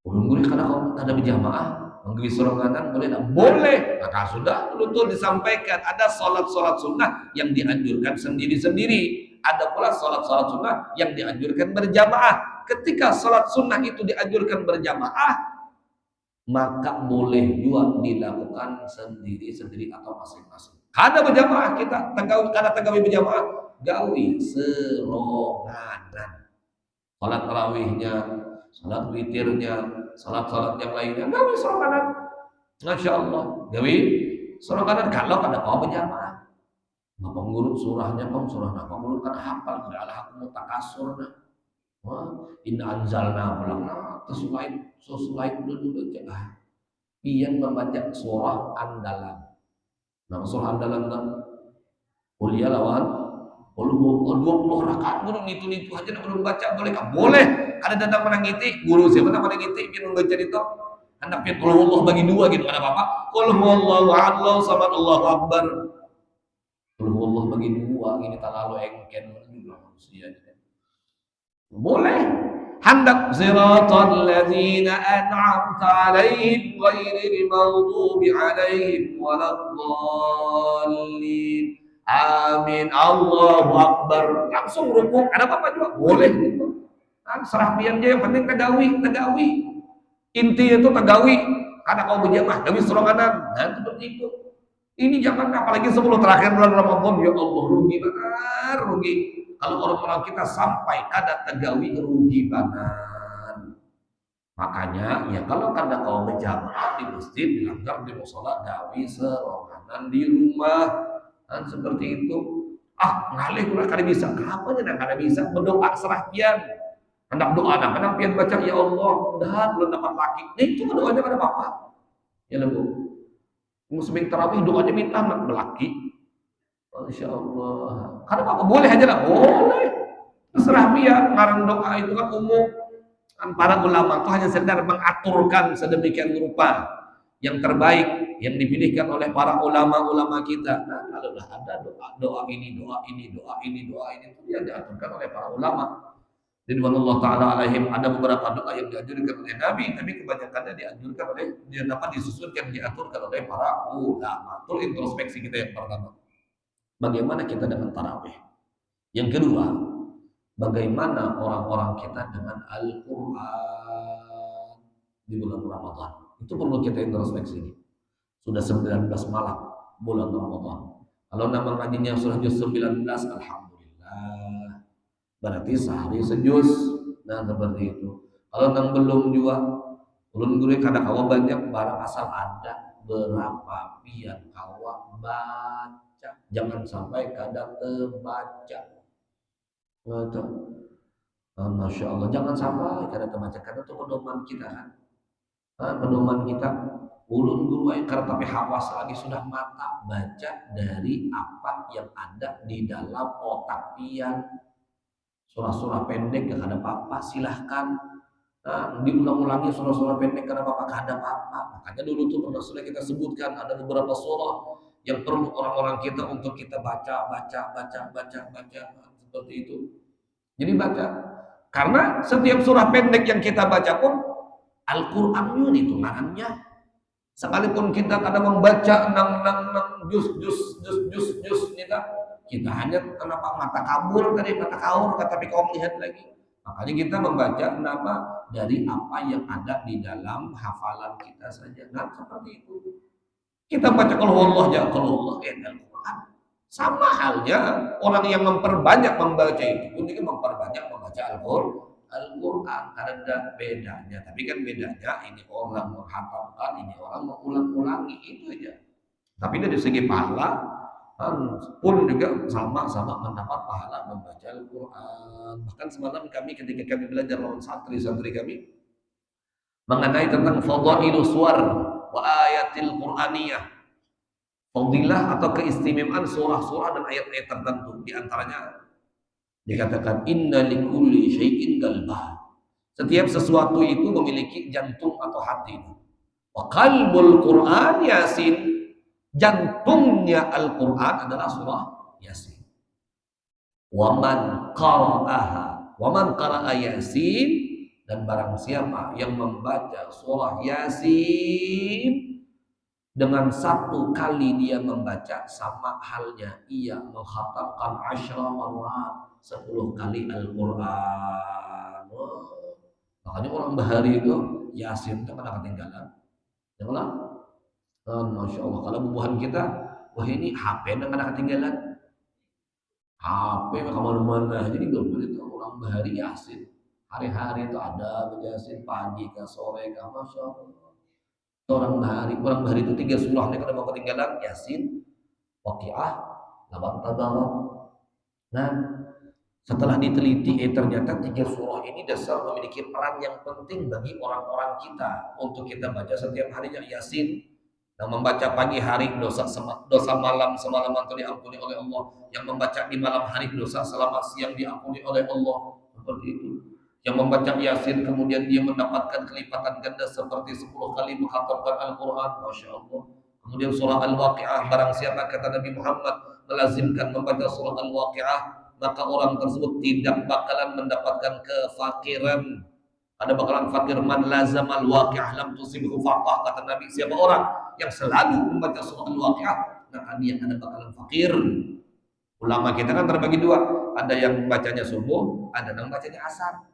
Ulun karena kau ada berjamaah, menggawi sorangan boleh tak? Boleh. Maka sudah betul disampaikan ada salat-salat sunnah yang dianjurkan sendiri-sendiri. Ada pula salat-salat sunnah yang dianjurkan berjamaah. Ketika salat sunnah itu dianjurkan berjamaah, maka boleh juga dilakukan sendiri-sendiri atau masing-masing. Kada berjamaah kita, kada tagawi berjamaah, gawi seronganan. Salat tarawihnya, salat witirnya, salat-salat yang lainnya, gawi seronganan. Masya Allah, gawi seronganan kalau kada kau berjamaah. Ngapa ngurut surahnya kau surah nak kau ngurut kada hafal, kada Allah aku mutakasur nah. Wah, inna anzalna pulang nah, sesuai dulu cegah. pian membaca surah andalan. Nah, surah andalan kan kuliah lawan 20 rakaat guru nitu aja belum baca boleh kah? Boleh. Ada datang menangiti guru siapa nama menangiti pian membaca itu. Anak pian qul Allah bagi dua gitu ada apa-apa. Qul huwallahu ahad Allahu samad Allahu akbar. Qul Allah bagi dua ini terlalu engken juga manusia. Boleh. Hendak siratal ladzina an'amta 'alaihim ghairil maghdubi 'alaihim waladdallin. Amin. Allahu akbar. Langsung rukuk. Ada apa-apa juga? Boleh gitu. Kan serah pian aja yang penting tagawi. Intinya itu tagawi. Karena kau berjamaah gawi seronganan. Nah, seperti itu. Ini jangan apalagi 10 terakhir bulan Ramadan ya Allah rugi benar rugi. Kalau orang-orang kita sampai kada tagawi rugi benar. Makanya ya kalau kada kau berjamaah di masjid dilanggar di mushola gawi seronganan di rumah kan seperti itu. Ah ngalih kula kada bisa. Kenapa nya kada bisa berdoa serah pian. Hendak doa kadang pian baca ya Allah dah belum dapat laki. Nah itu doanya kada apa-apa. Ya lembu. Muslim tarawih doanya minta anak lelaki. Masya Allah. Karena apa? Boleh aja lah. Boleh. Terserah dia. Ngarang doa itu kan umum. Kan para ulama itu hanya sekedar mengaturkan sedemikian rupa yang terbaik yang dipilihkan oleh para ulama-ulama kita. Nah, kalau ada doa ini itu yang diaturkan oleh para ulama. Ridwanullah ta'ala alaihim. Ada beberapa doa yang dianjurkan oleh Nabi, tapi kebanyakannya dianjurkan oleh, dia dapat disusunkan, diaturkan oleh para ulama. Itu introspeksi kita yang pertama. Bagaimana kita dengan tarawih? Yang kedua, bagaimana orang-orang kita dengan Al-Quran di bulan Ramadan? Itu perlu kita introspeksi. Sudah 19 malam bulan Ramadan. Kalau nama ngajinya sudah juz 19, alhamdulillah. Berarti sehari sejus. Nah seperti itu. Kalau nang belum juga ulun guru kada kawa banyak barang asal ada berapa pian kawa baca. Jangan sampai kada terbaca. Masya Allah jangan sampai kada terbaca karena itu pedoman kita kan. Pedoman kita ulun guru karena tapi hawas lagi sudah mata baca dari apa yang ada di dalam otak pian. Surah-surah pendek gak ada apa-apa silahkan diulang-ulangi surah-surah pendek gak ada apa-apa gak ada apa-apa. Makanya dulu tuh pernah sudah kita sebutkan ada beberapa surah yang perlu orang-orang kita untuk kita baca seperti itu. Jadi baca karena setiap surah pendek yang kita baca pun Al-Quran itu hitungannya. Sekalipun kita kadang membaca jus kita hanya kenapa mata kabur dari mata kaur tapi kau melihat lagi. Makanya kita membaca kenapa dari apa yang ada di dalam hafalan kita saja. Nah seperti itu. Kita baca kalau Allah ya kalau Allah Al-Quran. Sama halnya orang yang memperbanyak membaca itu pun dia memperbanyak membaca Al-Quran. Ada bedanya. Tapi kan bedanya ini orang menghafalkan, ini orang mengulang-ulangi itu aja. Tapi dari segi pahala pun juga sama-sama mendapat pahala membaca Al-Quran. Bahkan semalam kami ketika kami belajar lawan santri-santri kami mengenai tentang fadailu suwar wa ayatil Qur'aniyah, fadilah atau keistimewaan surah-surah dan ayat-ayat tertentu. Di antaranya dikatakan inna likulli syai'in qalbah. Setiap sesuatu itu memiliki jantung atau hati. Wa qalbul Qur'an Yasin. Jantungnya Al-Quran adalah surah Yasin. Waman qara'a Yasin, dan barang siapa yang membaca surah Yasin dengan satu kali dia membaca sama halnya ia mengkhatamkan 10 marrat 10 kali Al-Quran. Makanya orang bahari itu Yasin itu kadang ketinggalan. Janganlah. Masya Allah kalau bubuhan kita wah ini HP dan kadang ketinggalan HP kemana-mana jadi belum itu orang bahari Yasin hari-hari itu ada Yasin pagi ke sore ke Masya Allah orang bahari itu 3 surah ini kadang ketinggalan Yasin Waqiah Laban Tabarak. Nah Setelah diteliti, ternyata 3 surah ini dasar memiliki peran yang penting bagi orang-orang kita untuk kita baca setiap harinya. Yasin, yang membaca pagi hari dosa malam semalaman itu diampuni oleh Allah. Yang membaca di malam hari dosa selama siang diampuni oleh Allah. Seperti itu. Yang membaca Yasin kemudian dia mendapatkan kelipatan ganda seperti 10 kali menghatamkan Al-Quran. Masya Allah. Kemudian surah Al-Waqi'ah, barang siapa kata Nabi Muhammad melazimkan membaca surah Al-Waqi'ah, maka orang tersebut tidak bakalan mendapatkan kefakiran. Ada bakalan fakir. Man lazamal waqi'ah lam tusibhu faqah, kata Nabi. Siapa orang yang selalu membaca surah Al-Waqi'ah, maka dia ada bakalan fakir. Ulama kita kan terbagi 2, ada yang bacanya subuh, ada yang bacanya asar.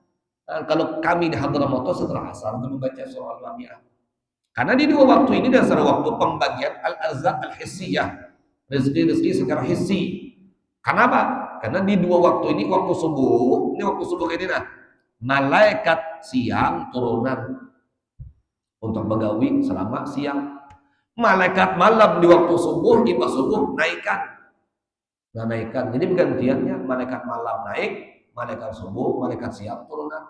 Kalau kami di Hadramaut setelah asar itu membaca surah Al-Waqi'ah. Karena di 2 waktu ini dasar waktu pembagian al-arzaq al-hissiyah, rezeki-rezeki secara hissi. Kenapa? Karena di 2 waktu ini, waktu subuh ini nah, malaikat siang turunan untuk begawi selama siang. Malaikat malam di waktu subuh, di pas subuh naikkan. Jadi gantiannya malaikat malam naik, malaikat subuh, malaikat siang turunan.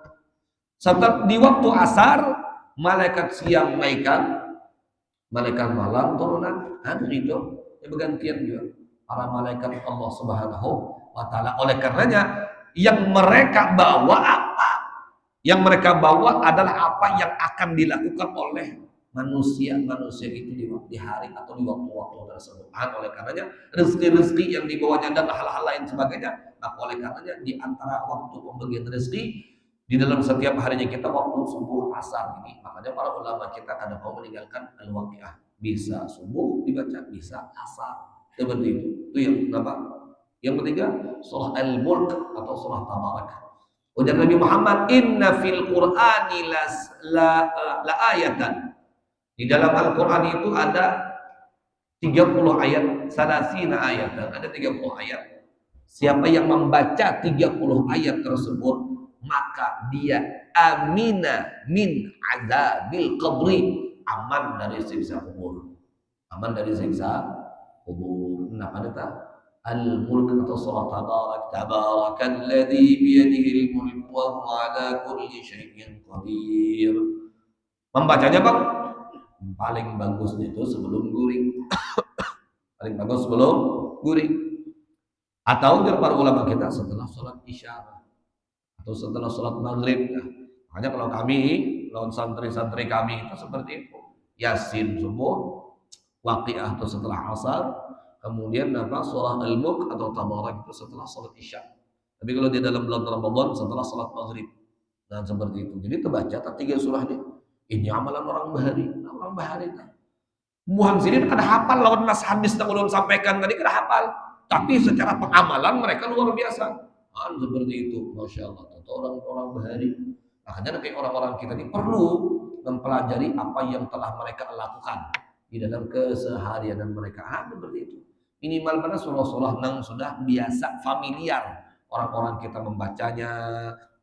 Setelah di waktu asar, malaikat siang naikkan, malaikat malam turunan. Itu bergantian juga para malaikat Allah Subhanahu wa Ta'ala. Oleh karenanya yang mereka bawa apa? Yang mereka bawa adalah apa yang akan dilakukan oleh manusia itu di hari atau di waktu-waktu tersebut. Oleh karenanya rezeki-rezeki yang dibawanya dan hal-hal lain sebagainya, maka oleh karenanya di antara waktu pembagian rezeki di dalam setiap harinya kita waktu subuh asar ini, makanya para ulama kita kadang mau meninggalkan Al-Waqi'ah, bisa subuh dibaca, bisa asar, seperti itu. Itu yang kenapa? Yang ketiga, surah Al-Mulk atau surah Tabarak. Ujar Nabi Muhammad, inna fil Qur'ani la ayatan. Di dalam Al-Quran itu ada 30 ayat, salasina ayatan, ada 30 ayat. Siapa yang membaca 30 ayat tersebut, maka dia amina min azabil qabri, aman dari siksa kubur. Aman dari siksa kubur. Nah, pada Al-Mulk atau surah Tabarak, tabarakalladzi biyadihil mulk wa huwa ala kulli syai'in qadir. Membacanya Bang, paling bagus itu sebelum guring. Paling bagus sebelum guring. Atau para ulama kita setelah sholat isya atau setelah sholat maghrib. Makanya kalau kami, lawan santri-santri kami itu seperti itu. Yasin subuh, Waqi'ah itu setelah asar, kemudian surah Al-Mulk atau Tabarak itu setelah sholat isya. Tapi kalau di dalam bulan Ramadan setelah sholat maghrib. Dan seperti itu. Jadi terbaca 3 surah ini. Ini amalan orang bahari. Muhammad sini kada hafal lawan nas hadis yang ulun sampaikan tadi, kada hafal. Tapi secara pengamalan mereka luar biasa. Seperti itu, masya Allah. Atau orang-orang bahari. Makanya kayak orang-orang kita ini perlu mempelajari apa yang telah mereka lakukan di dalam keseharian mereka. Seperti itu. Minimal mana surah-surah yang sudah biasa familiar orang-orang kita membacanya,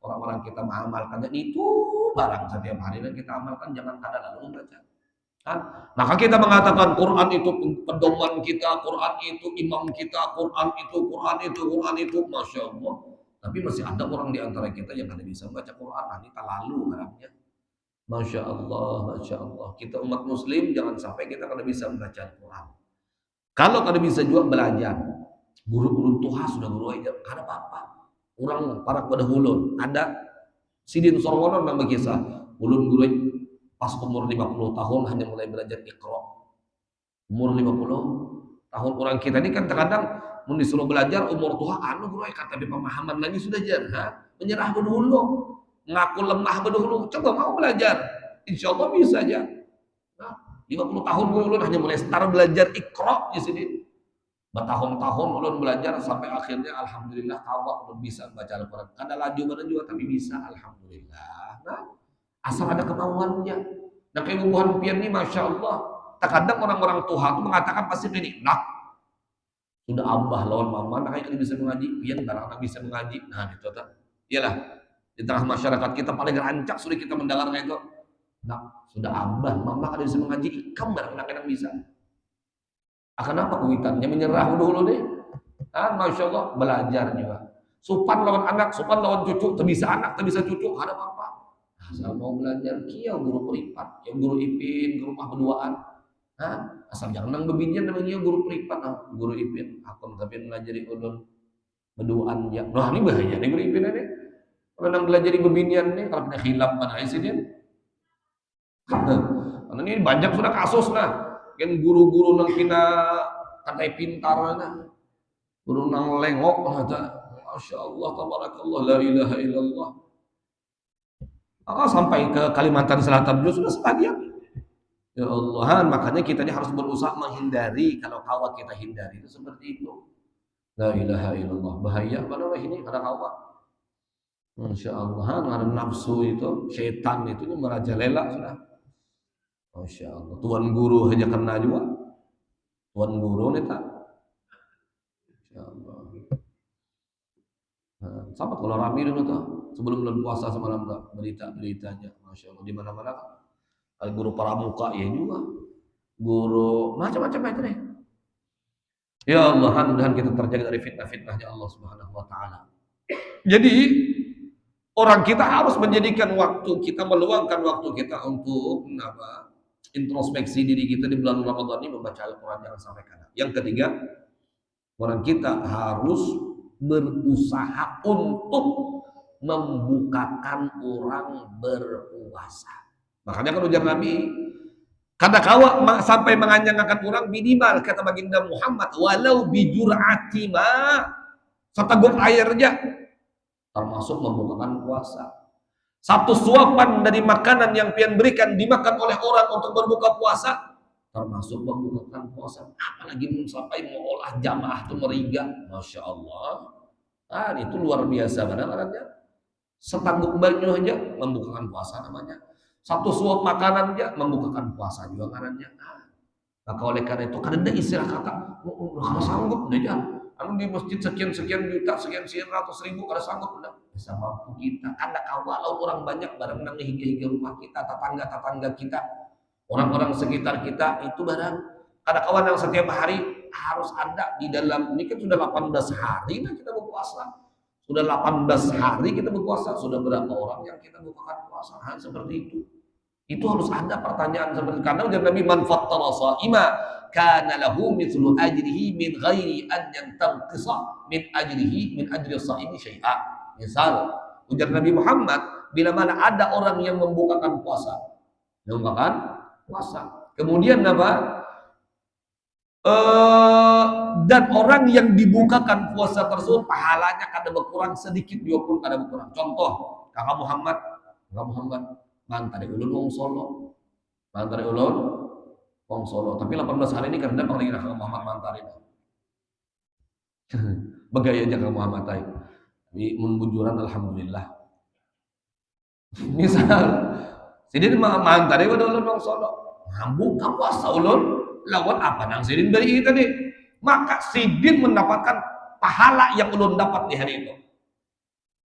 orang-orang kita mengamalkannya, itu barang setiap hari dan kita amalkan, jangan kada lalu membaca. Maka kita mengatakan Quran itu pedoman kita, Quran itu imam kita, Quran itu, masya Allah. Tapi masih ada orang di antara kita yang kada bisa membaca Quran. Kita lalu harapnya. Masya Allah. Kita umat Muslim jangan sampai kita kada bisa membaca Quran. Kalau kada bisa juga belajar. Guru-guru tuha sudah guru aja, kada apa-apa. Orang para pada hulun ada sidin sorwonon nama kisah ulun guru pas umur 50 tahun hanya mulai belajar Iqra. Umur 50 tahun orang kita ini kan terkadang mun disuruh belajar umur tua guru kata di pemahaman lagi sudah menyerah dulu, ngaku lemah dulu, coba mau belajar insya Allah bisa aja. 50 tahun ulun hanya mulai start belajar Iqra di sini. Bertahun-tahun ulun belajar sampai akhirnya alhamdulillah tawa ulun bisa baca Al-Quran. Kada laju mana juga tapi bisa alhamdulillah. Asal ada kemauannya. Dan keibuan pian ini masya Allah. Terkadang orang-orang tua itu mengatakan pasti ini, sudah abah lawan mama, kayak bisa mengaji, pian barang anak bisa mengaji. Nah gitu tak. Iyalah di tengah masyarakat kita paling rancak sudah kita mendengar kayak itu. Sudah abah mama kada bisa mengaji, ikam barang anak bisa. Kenapa kuitannya menyerah dulu deh. Masya Allah belajar juga. Sopan lawan anak, sopan lawan cucu, terbisa anak, terbisa cucu, ada apa-apa. Asal mau belajar, kia guru peripat, yang guru ipin, guru mah berduaan. Asal jangan nang bebinian namanya guru peripat, guru ipin, aku tapi melajari ulun berduaan ya. Nah ini bahaya nih guru ipin ini. Kalau nang belajari bebinian nih, kalau kena hilap mana sini. Karena ini banyak sudah kasus nah, kan guru-guru nang kena katai pintar nah, guru nang lengok aja. Masya Allah, tabarakallah, la ilaha illallah. Sampai ke Kalimantan Selatan juga sudah sebagian. Ya Allah, makanya kita ini harus berusaha menghindari. Kalau kawat kita hindari itu seperti itu. La ilaha illallah, bahaya mana ini ada kawat. Masya Allah, ada nafsu itu, syaitan itu merajalela sudah. Masya Allah, tuan guru hanya kena juga. Tuan guru nih tak. Masya Allah. Sama kalau rame dulu tuh sebelum bulan puasa semalam tuh berita-beritanya, masya Allah di mana-mana. Ada guru pramuka ya juga, guru macam-macam aja deh. Ya Allah, mudah-mudahan kita terjaga dari fitnah-fitnahnya Allah Subhanahu Wa Taala. Jadi orang kita harus menjadikan waktu kita, meluangkan waktu kita untuk introspeksi diri kita di bulan Ramadan ini, membaca Al-Quran jangan sampai kalah. Yang ketiga, orang kita harus berusaha untuk membukakan orang berpuasa. Makanya kalau ujar Nabi, kata kawa sampai menganjangkan orang minimal kata baginda Muhammad, walau bijur'ati ma, seteguk airnya, termasuk membukakan puasa. Satu suapan dari makanan yang pian berikan dimakan oleh orang untuk berbuka puasa, termasuk membukakan puasa. Apalagi sampai mau olah jamaah itu meriga, masya Allah. Itu luar biasa kadang-kadangnya. Setanggup banyu aja membukakan puasa namanya. Satu suap makanan aja membukakan puasa juga karenanya. Maka oleh karena itu kadang ada istilah kata, kalau sanggup aja. Anu di masjid sekian juta, sekian ratus ribu kada sanggup udah bisa mampu kita. Kada kalau orang banyak barang nang hingga rumah kita, tetangga kita, orang-orang sekitar kita itu barang kada kawan yang setiap hari harus ada di dalam. Ini kan sudah 18 hari nah kita berpuasa. Sudah 18 hari kita berpuasa, sudah berapa orang yang kita bukakan puasa? Seperti itu. Itu harus ada pertanyaan seperti itu. Karena ujar Nabi, man fattara sha'ima kana lahu mithlu ajrihi min ghairi an yantanqisa min ajri sha'imi syai'a. Misal, ujar Nabi Muhammad, bila mana ada orang yang membukakan puasa. Kemudian apa? Dan orang yang dibukakan puasa tersebut pahalanya kada berkurang sedikit juga pun kada berkurang. Contoh, kakak Muhammad mantari ulun wong Solo. Tapi 18 hari ini karena bang lagi kakak Muhammad mantari. Begaya aja kakak Muhammad tadi. Tapi membujuran alhamdulillah. Misal, sidin mantari pada ulun wong Solo. Buka puasa ulun lawan apa nang sidin beri tadi, maka sidin mendapatkan pahala yang ulun dapat di hari itu.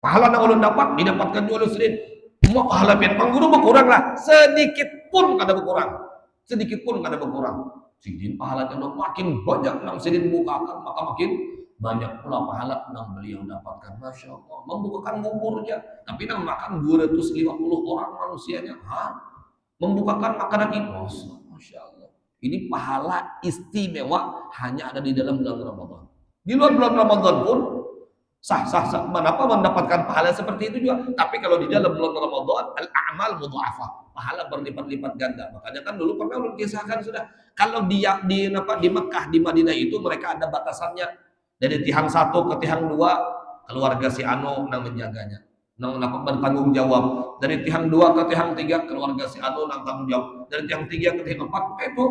Pahala yang ulun dapat didapatkan oleh sidin. Semua pahala pian pangguru berkurang lah, sedikit pun kada berkurang. Sidin pahalanya makin banyak nang sidin bukakan, maka makin banyak pula pahala nang beliau dapatkan. Masya Allah, membukakan umurnya, tapi nang makan 250 orang manusianya, membukakan makanan itu, masya Allah. Ini pahala istimewa hanya ada di dalam bulan Ramadan. Di luar bulan Ramadan pun sah. Kenapa mendapatkan pahala seperti itu juga? Tapi kalau di dalam bulan Ramadan, al-a'mal mudha'afah, pahala berlipat-lipat ganda. Makanya kan dulu pernah ulun kisahkan sudah. Kalau di Mekah, di Madinah itu mereka ada batasannya. Dari tihang 1 ke tihang 2, keluarga si Ano nang menjaganya, nang bertanggung jawab. Dari tihang 2 ke tihang 3, keluarga si Ano nang tanggung jawab. Dari tihang 3 ke tihang 4, itu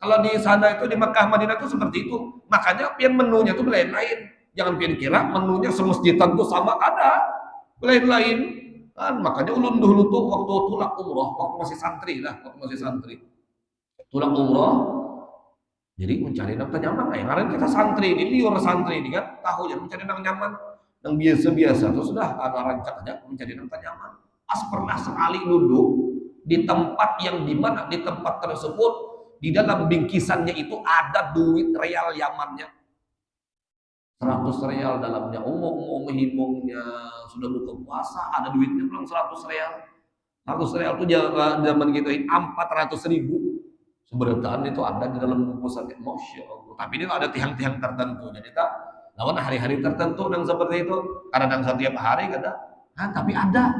kalau di sana itu di Mekah Madinah itu seperti itu. Makanya pian menunya itu lain-lain. Jangan pian kira menunya semasjidan itu sama, ada lain-lain. Makanya ulun dulu tuh waktu tulak umroh, waktu masih santri, tulak umroh. Jadi mencari nang nyaman. Karena kita santri ini, liur santri ini kan tahu ya mencari nang nyaman. Yang biasa-biasa itu sudah ada rancak aja mencari tempat nyaman. Pas pernah sekali duduk di tempat yang dimana di tempat tersebut di dalam bingkisannya itu ada duit real Yamannya. 100 real dalamnya. Himungnya sudah buka puasa, ada duitnya pulang 100 real. 100 real itu zaman kita ini 400.000. Seberataan itu ada di dalam buku saja. Masya Allah. Tapi ini ada tiang-tiang tertentu. Jadi tak lawan hari-hari tertentu yang seperti itu. Kadang setiap hari kada. Tapi ada.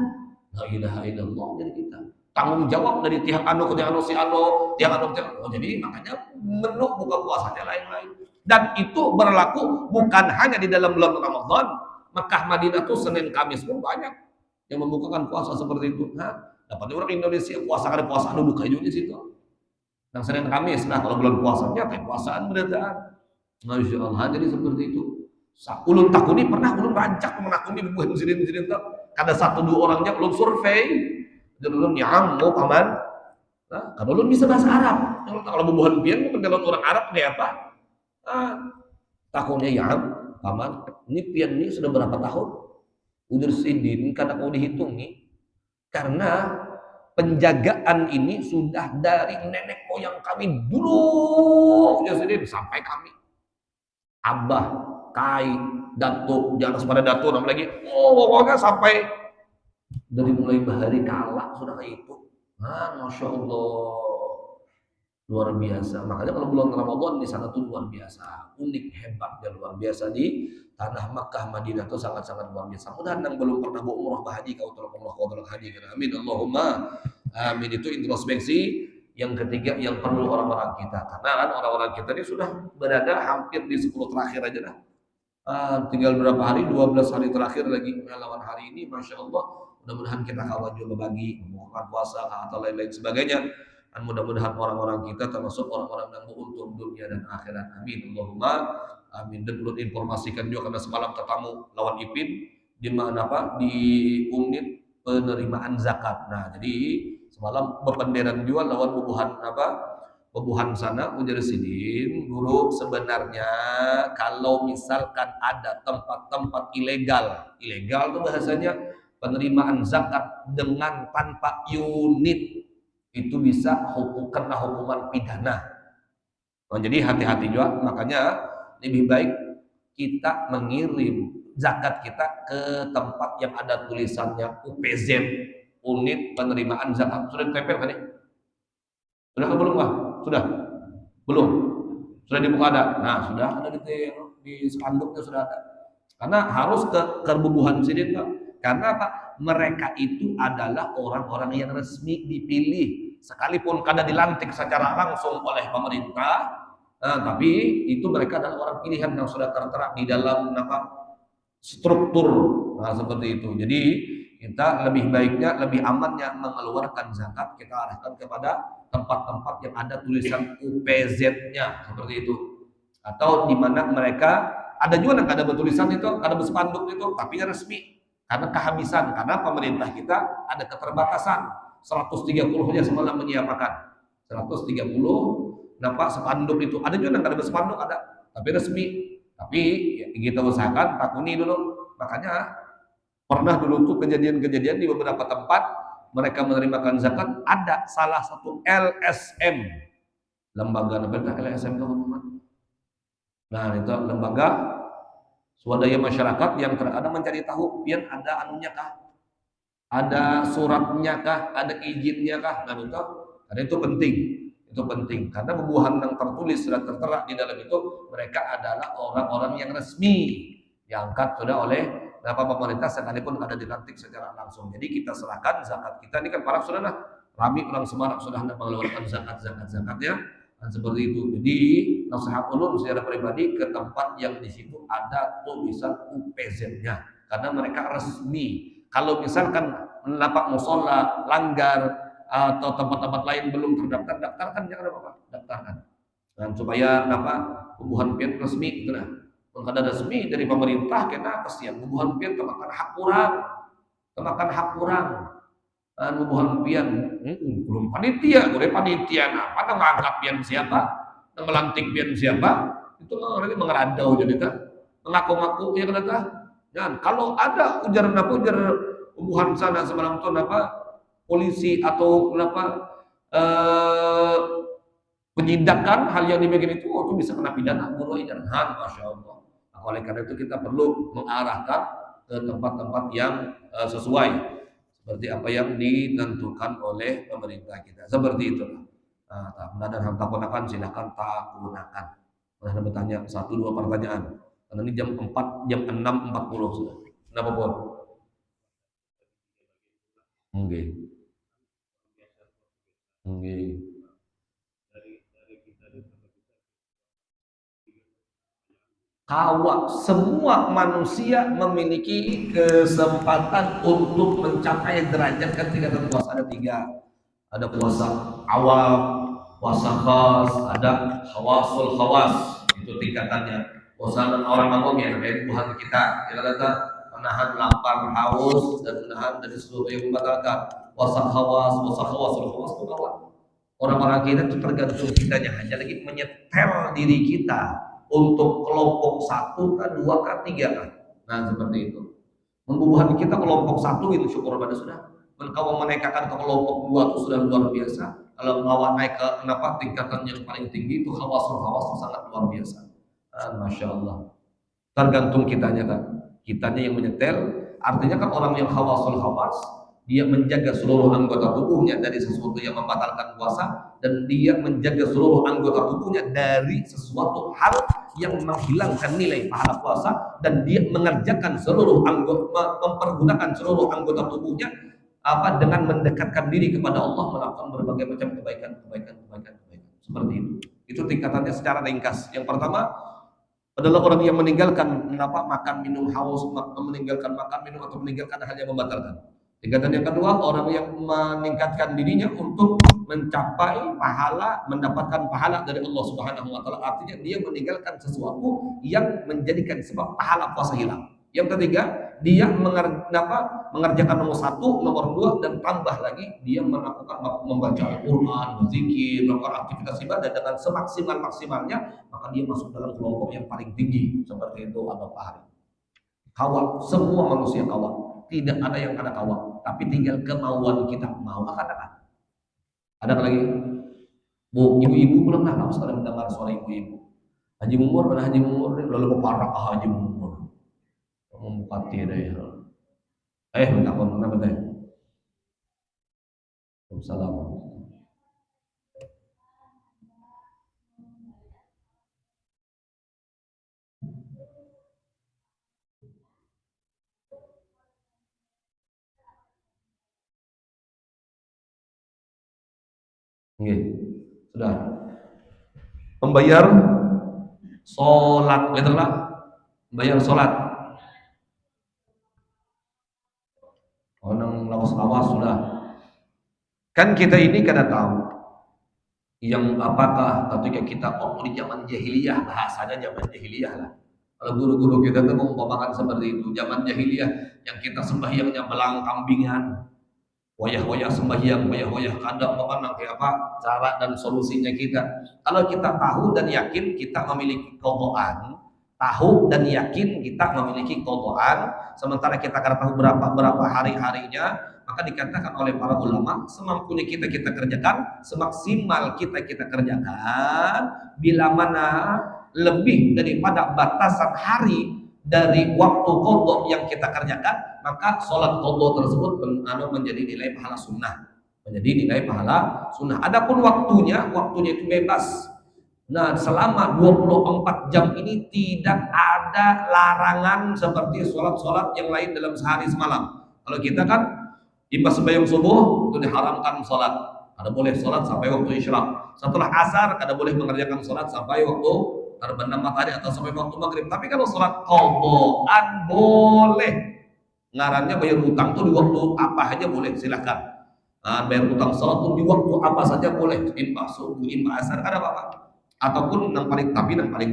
La ilaha illallah dari kita. Tanggung jawab dari tiang anu ke tiang anu si anu, tiang anu. Oh, jadi makanya menu buka puasanya lain-lain. Dan itu berlaku bukan hanya di dalam bulan Ramadan. Mekah Madinah tuh Senin Kamis pun banyak yang membukakan puasa seperti itu. Dapat orang Indonesia puasa kada puasa anu buka juga di situ. Yang Senin Kamis, nah kalau bulan puasanya teh puasaan berataan. Masya Allah, jadi seperti itu. Ulun takuni pernah ulun rancak menakuni buah muslimin tak. Kada 1-2 orangnya ulun survei. Jadi ulun nyam mau paman. Nah, kalau ulun bisa bahasa Arab. Kalau bubuhan pian mendelon orang Arab kayak apa? Takunya ya paman. Ini pian ini sudah berapa tahun? Udah sidin kada mau dihitungi. Karena penjagaan ini sudah dari nenek moyang kami dulu ya sendiri sampai kami abah, kai, datuk, di atas pada datuk nama lagi. Pokoknya sampai dari mulai bahari kala sudah kayak itu. Masya Allah, luar biasa. Makanya kalau bulan Ramadan di sana tuh luar biasa, unik, hebat dan luar biasa di tanah Makkah Madinah itu sangat-sangat luar biasa. Mudah yang belum pernah umrah haji kau tolong Allah kau tolong haji. Amin Allahumma amin. Itu introspeksi yang ketiga yang perlu orang-orang kita. Karena kan orang-orang kita ini sudah berada hampir di 10 terakhir aja dah. Tinggal berapa hari? 12 hari terakhir lagi melawan hari ini. Masya Allah. Mudah-mudahan kita kawan juga berbagi, membuka puasa atau lain-lain sebagainya. Dan mudah-mudahan orang-orang kita termasuk orang-orang yang beruntung dunia dan akhirat. Amin Allahumma amin. Dan perlu informasikan juga karena semalam tetamu lawan Ipin di mana apa di unit penerimaan zakat. Nah, jadi semalam berpenderan juga lawan bubuhan sana ujar sidin guru sebenarnya kalau misalkan ada tempat-tempat ilegal itu bahasanya penerimaan zakat dengan tanpa unit itu bisa kena hukuman pidana. Nah, jadi hati-hati juga, makanya lebih baik kita mengirim zakat kita ke tempat yang ada tulisannya UPZ, unit penerimaan zakat. Sudah ditempel kan ya? Sudah ke belum Pak? Sudah? Belum? Sudah dibuka ada? Nah, sudah ada di spanduknya sudah ada. Karena harus ke bubuhan sini Pak. Karena apa? Mereka itu adalah orang-orang yang resmi dipilih. Sekalipun kada dilantik secara langsung oleh pemerintah, tapi itu mereka adalah orang pilihan yang sudah tertera di dalam struktur. Nah, seperti itu. Jadi kita lebih baiknya, lebih amannya mengeluarkan zakat kita arahkan kepada tempat-tempat yang ada tulisan UPZ-nya seperti itu. Atau di mana mereka ada juga yang ada bertulisan itu, ada berspanduk itu, tapi resmi. Karena kehabisan, karena pemerintah kita ada keterbatasan 130 saja semalam menyiapkan 130 spanduk itu. Ada juga yang ada berspanduk ada, tapi resmi. Tapi ya, kita usahakan takuni dulu. Makanya pernah dulu tuh kejadian-kejadian di beberapa tempat mereka menerimakan zakat ada salah satu LSM, lembaga LSM teman-teman. Nah itu lembaga swadaya masyarakat yang terkadang mencari tahu pian ada anunya kah, ada suratnya kah, ada izinnya kah. Nah itu karena itu penting karena bubuhan yang tertulis sudah tertera di dalam itu mereka adalah orang-orang yang resmi diangkat sudah oleh pemerintah sekalipun ada dilantik secara langsung. Jadi kita serahkan zakat kita ini kan para saudara rami orang Semarang sudah mengeluarkan zakatnya. Dan seperti itu. Jadi nasihat ulun secara pribadi ke tempat yang di situ ada tulisan UPZ-nya karena mereka resmi. Kalau misalkan menapak musola, langgar atau tempat-tempat lain belum terdaftar, daftarkan jangan apa-apa, daftarkan. Dan supaya bubuhan pian resmi gitu nah. Kalau ada resmi dari pemerintah kena kesian bubuhan pian kemakan hak kurang. Bubuhan pian belum panitia, apa nang ngangkat pian siapa, nang melantik pian siapa, itu nanti mengeradau jadi mengaku-ngaku ya kena jangan. Kalau ada ujar bubuhan sana semalam tuh polisi atau penyindakan hal yang demikian itu bisa kena pidana guru jangan. Masya Allah. Oleh karena itu kita perlu mengarahkan ke tempat-tempat yang sesuai seperti apa yang ditentukan oleh pemerintah kita. Seperti itu. Nah, dan harta ponakan silahkan tak gunakan. Nah, bertanya 1-2 pertanyaan. Karena ini jam 4, jam 6.40 sudah. Kenapa pun? Oke. Oke. Semua manusia memiliki kesempatan untuk mencapai derajat ketingkatan puasa. Ada 3. Ada puasa awam, puasa khas, ada khawasul khawas. Itu tingkatannya. Puasa orang awam ya, kayak Tuhan kita kata menahan lapar, haus, dan menahan dari sesuatu yang membatalkan. Puasa khawasul khawas itu kawan. Orang-orang kita itu tergantung kitanya, hanya lagi menyetel diri kita untuk kelompok 1 kan, 2 kan, 3 kan. Nah seperti itu. Membubuhkan kita kelompok 1 itu syukur pada sudah. Kalau menaikkan ke kelompok 2 itu sudah luar biasa. Kalau mau naik ke tingkatan yang paling tinggi itu khawasul khawas itu sangat luar biasa. Masya Allah. Tergantung kitanya kan. Kitanya yang menyetel. Artinya kan orang yang khawasul khawas, dia menjaga seluruh anggota tubuhnya dari sesuatu yang membatalkan puasa, dan dia menjaga seluruh anggota tubuhnya dari sesuatu hal yang menghilangkan nilai pahala puasa, dan dia mengerjakan seluruh anggota, mempergunakan seluruh anggota tubuhnya dengan mendekatkan diri kepada Allah, melakukan berbagai macam kebaikan. Seperti itu. Itu tingkatannya secara ringkas. Yang pertama adalah orang yang meninggalkan makan minum haus, meninggalkan makan minum atau meninggalkan hal yang membatalkan. Tingkatan yang kedua, orang yang meningkatkan dirinya untuk mencapai pahala, mendapatkan pahala dari Allah Subhanahu wa taala. Artinya dia meninggalkan sesuatu yang menjadikan sebab pahala puasa hilang. Yang ketiga, dia mengerjakan nomor 1, nomor 2, dan tambah lagi dia melakukan membaca Al-Quran, berzikir, melakukan aktivitas ibadah dengan semaksimal-maksimalnya, maka dia masuk dalam kelompok yang paling tinggi. Seperti itu ada Pak. Kawal, semua manusia kawal. Tidak ada yang ada kawal, tapi tinggal kemauan kita. Mau akan ada. Ada lagi? Bu, ibu-ibu belum dah sekalian mendengar suara ibu-ibu. Haji Mumur, mana Haji Mumur? Lalu parah Haji Mumur. Membuka tirai. Minta kon apa teh? Assalamualaikum. Oke, sudah. Membayar sholat, betul lah. Membayar sholat. Orang lawas-lawas sudah. Kan kita ini kada tahu yang apakah ketika kita di zaman jahiliyah, bahasanya zaman jahiliyah lah. Kalau guru-guru kita tuh mengumpamakan seperti itu, zaman jahiliyah yang kita sembahyangnya belang kambingan, wayah-wayah sembahyang, wayah-wayah kada apa kayak apa cara dan solusinya kita. Kalau kita tahu dan yakin kita memiliki qadaan, tahu dan yakin kita memiliki qadaan, sementara kita kada tahu berapa hari-harinya, maka dikatakan oleh para ulama, semampunya kita kerjakan, semaksimal kita kerjakan. Bila mana lebih daripada batasan hari dari waktu qadha yang kita kerjakan, maka sholat qadha tersebut menjadi nilai pahala sunnah. Menjadi nilai pahala sunnah. Adapun waktunya itu bebas. Nah, selama 24 jam ini tidak ada larangan seperti sholat-sholat yang lain dalam sehari semalam. Kalau kita kan imbas sembahyang subuh itu diharamkan sholat. Kada boleh sholat sampai waktu isyraq. Setelah asar kada boleh mengerjakan sholat sampai waktu terbenam matahari atau sampai waktu maghrib. Tapi kalau sholat qadhaan boleh. Ngarannya bayar utang tuh di waktu apa aja boleh, silahkan. Bayar utang sholat tuh di waktu apa saja boleh. Imbas subuh, imbas asar, ada apa-apa. Ataupun yang paling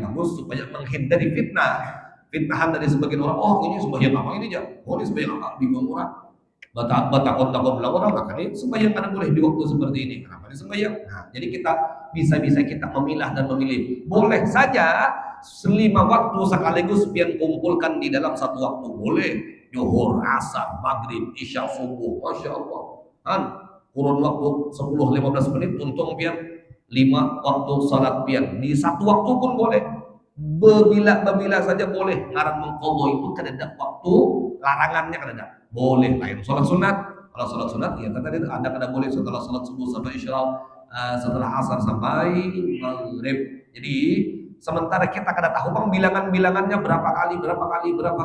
bagus supaya menghindari fitnahan dari sebagian orang. Oh ini sembahyang apa ini aja? Oh ini sembahyang apa? Bingung orang. Batakon bilang orang, makanya sembahyang karena boleh di waktu seperti ini. Kenapa disembahyang? Nah, jadi kita bisa kita memilah dan memilih. Boleh saja 5 waktu sekaligus pian kumpulkan di dalam satu waktu. Boleh. Zuhur, asar, maghrib, isya, subuh. Masya Allah. Kan kurun waktu 10-15 menit untung pian 5 waktu salat pian. Di satu waktu pun boleh. Bebila saja boleh ngaran mengkodo itu kadang waktu larangannya kadang boleh lain sholat sunat. Kalau sholat sunat ya tadi ada kadang boleh setelah sholat subuh sampai isyraq, setelah asar sampai maghrib. Jadi sementara kita kada tahu bang bilangannya berapa kali berapa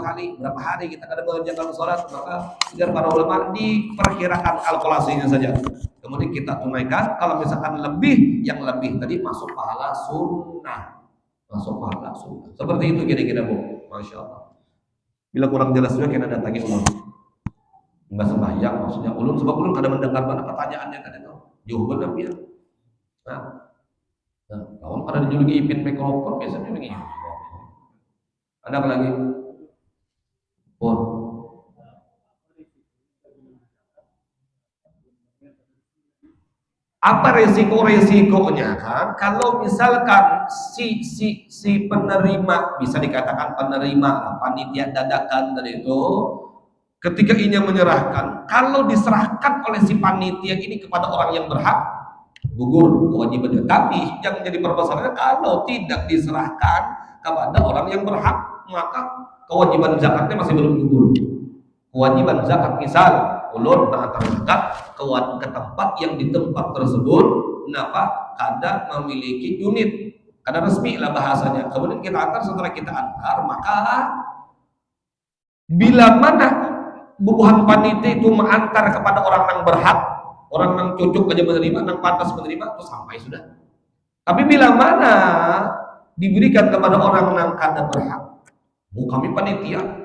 hari kita kada mengerjakan sholat, maka biar para ulama diperkirakan kalkulasinya saja kemudian kita tunaikan. Kalau misalkan lebih, yang lebih tadi masuk pahala sunnah, seperti itu kira-kira Bu. Masya Allah. Bila kurang jelas juga kita datangi ulun nggak sembahyang maksudnya ulun, sebab ulun kada mendengar mana pertanyaannya kan itu jauh benar ya. Nah, kawan kada dijuluki ipin mikrofon biasanya begini. Ada apa lagi? Pun. Apa resiko-resikonya kan? Kalau misalkan si penerima, bisa dikatakan penerima panitia dadakan dari itu, ketika ia menyerahkan, kalau diserahkan oleh si panitia ini kepada orang yang berhak, gugur kewajibannya. Tapi yang menjadi permasalahannya kalau tidak diserahkan kepada orang yang berhak, maka kewajiban zakatnya masih belum gugur. Kewajiban zakat misal ulun mengantar zakat ke tempat yang di tempat tersebut kenapa kada memiliki unit, kada resmi lah bahasanya. Kemudian kita antar, setelah kita antar maka bila mana bubuhan panitia itu mengantar kepada orang yang berhak, orang yang cocok aja menerima, yang pantas menerima, itu sampai sudah. Tapi bila mana diberikan kepada orang yang kada berhak, kami panitia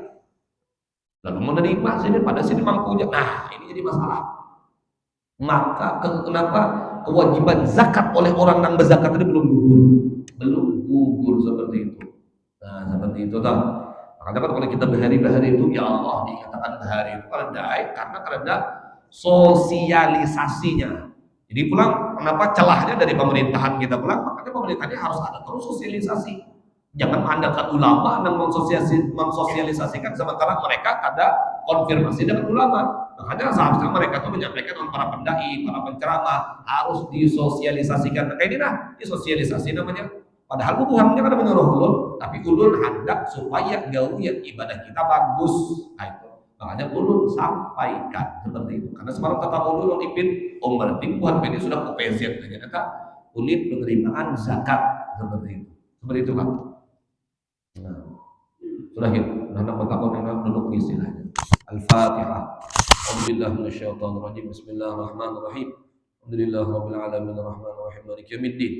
lalu menerima sini pada sini mampunya, nah ini jadi masalah. Maka kenapa kewajiban zakat oleh orang yang berzakat tadi belum gugur seperti itu. Nah seperti itu tak. Makanya kan kalau kita berhari itu ya Allah dikatakan berhari itu karena ada sosialisasinya. Jadi pulang kenapa celahnya dari pemerintahan kita pulang, makanya pemerintahnya harus ada terus sosialisasi. Jangan mengandalkan ulama dan mensosialisasikan sementara mereka ada konfirmasi dengan ulama. Makanya seharusnya mereka tuh menyampaikan dengan para pendai, para penceramah, harus disosialisasikan. Kayak ini nah, disosialisasi namanya. Padahal Tuhannya kan menyuruh ulun, tapi ulun hendak supaya gawian ibadah kita bagus. Nah itu. Makanya ulun sampaikan seperti itu. Karena sekarang kata ulun ipin, berarti Tuhan ini sudah KPZ. Ternyata unit penerimaan zakat seperti itu. Seperti itu kan. Nah, sudah ya, hendak bertakwa memang duduk di istilahnya. Al-Fatihah. Alhamdulillah minasyaitonirrajim. Bismillahirrahmanirrahim. Alhamdulillahirabbil alamin arrahmanirrahim maliki yaumiddin.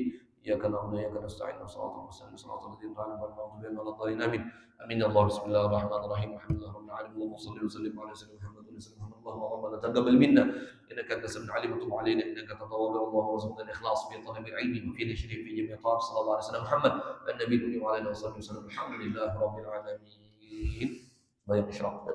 Iyyaka na'budu wa iyyaka nasta'in. Shiratal mustaqim shiratal ladzina an'amta 'alaihim ghairil maghdubi 'alaihim amin. Amin ya Allah. Bismillahirrahmanirrahim. Alhamdulillahirabbil alamin. Allahumma shalli wa sallim ala sayyidina Muhammad wa ala alihi Allahumma rabbana taqabbal minna innaka antas samiul 'alim wa tub 'alaina innaka antat tawwabur rahim. Allahumma warzuqna al-ikhlas fi talabil 'ilmi wa fi nashri fi jami' ta'at sallallahu alaihi wasallam Muhammad wa nabiyyi wa ala alihi wasallam. Alhamdulillahirabbil alamin. Baik, isyraq.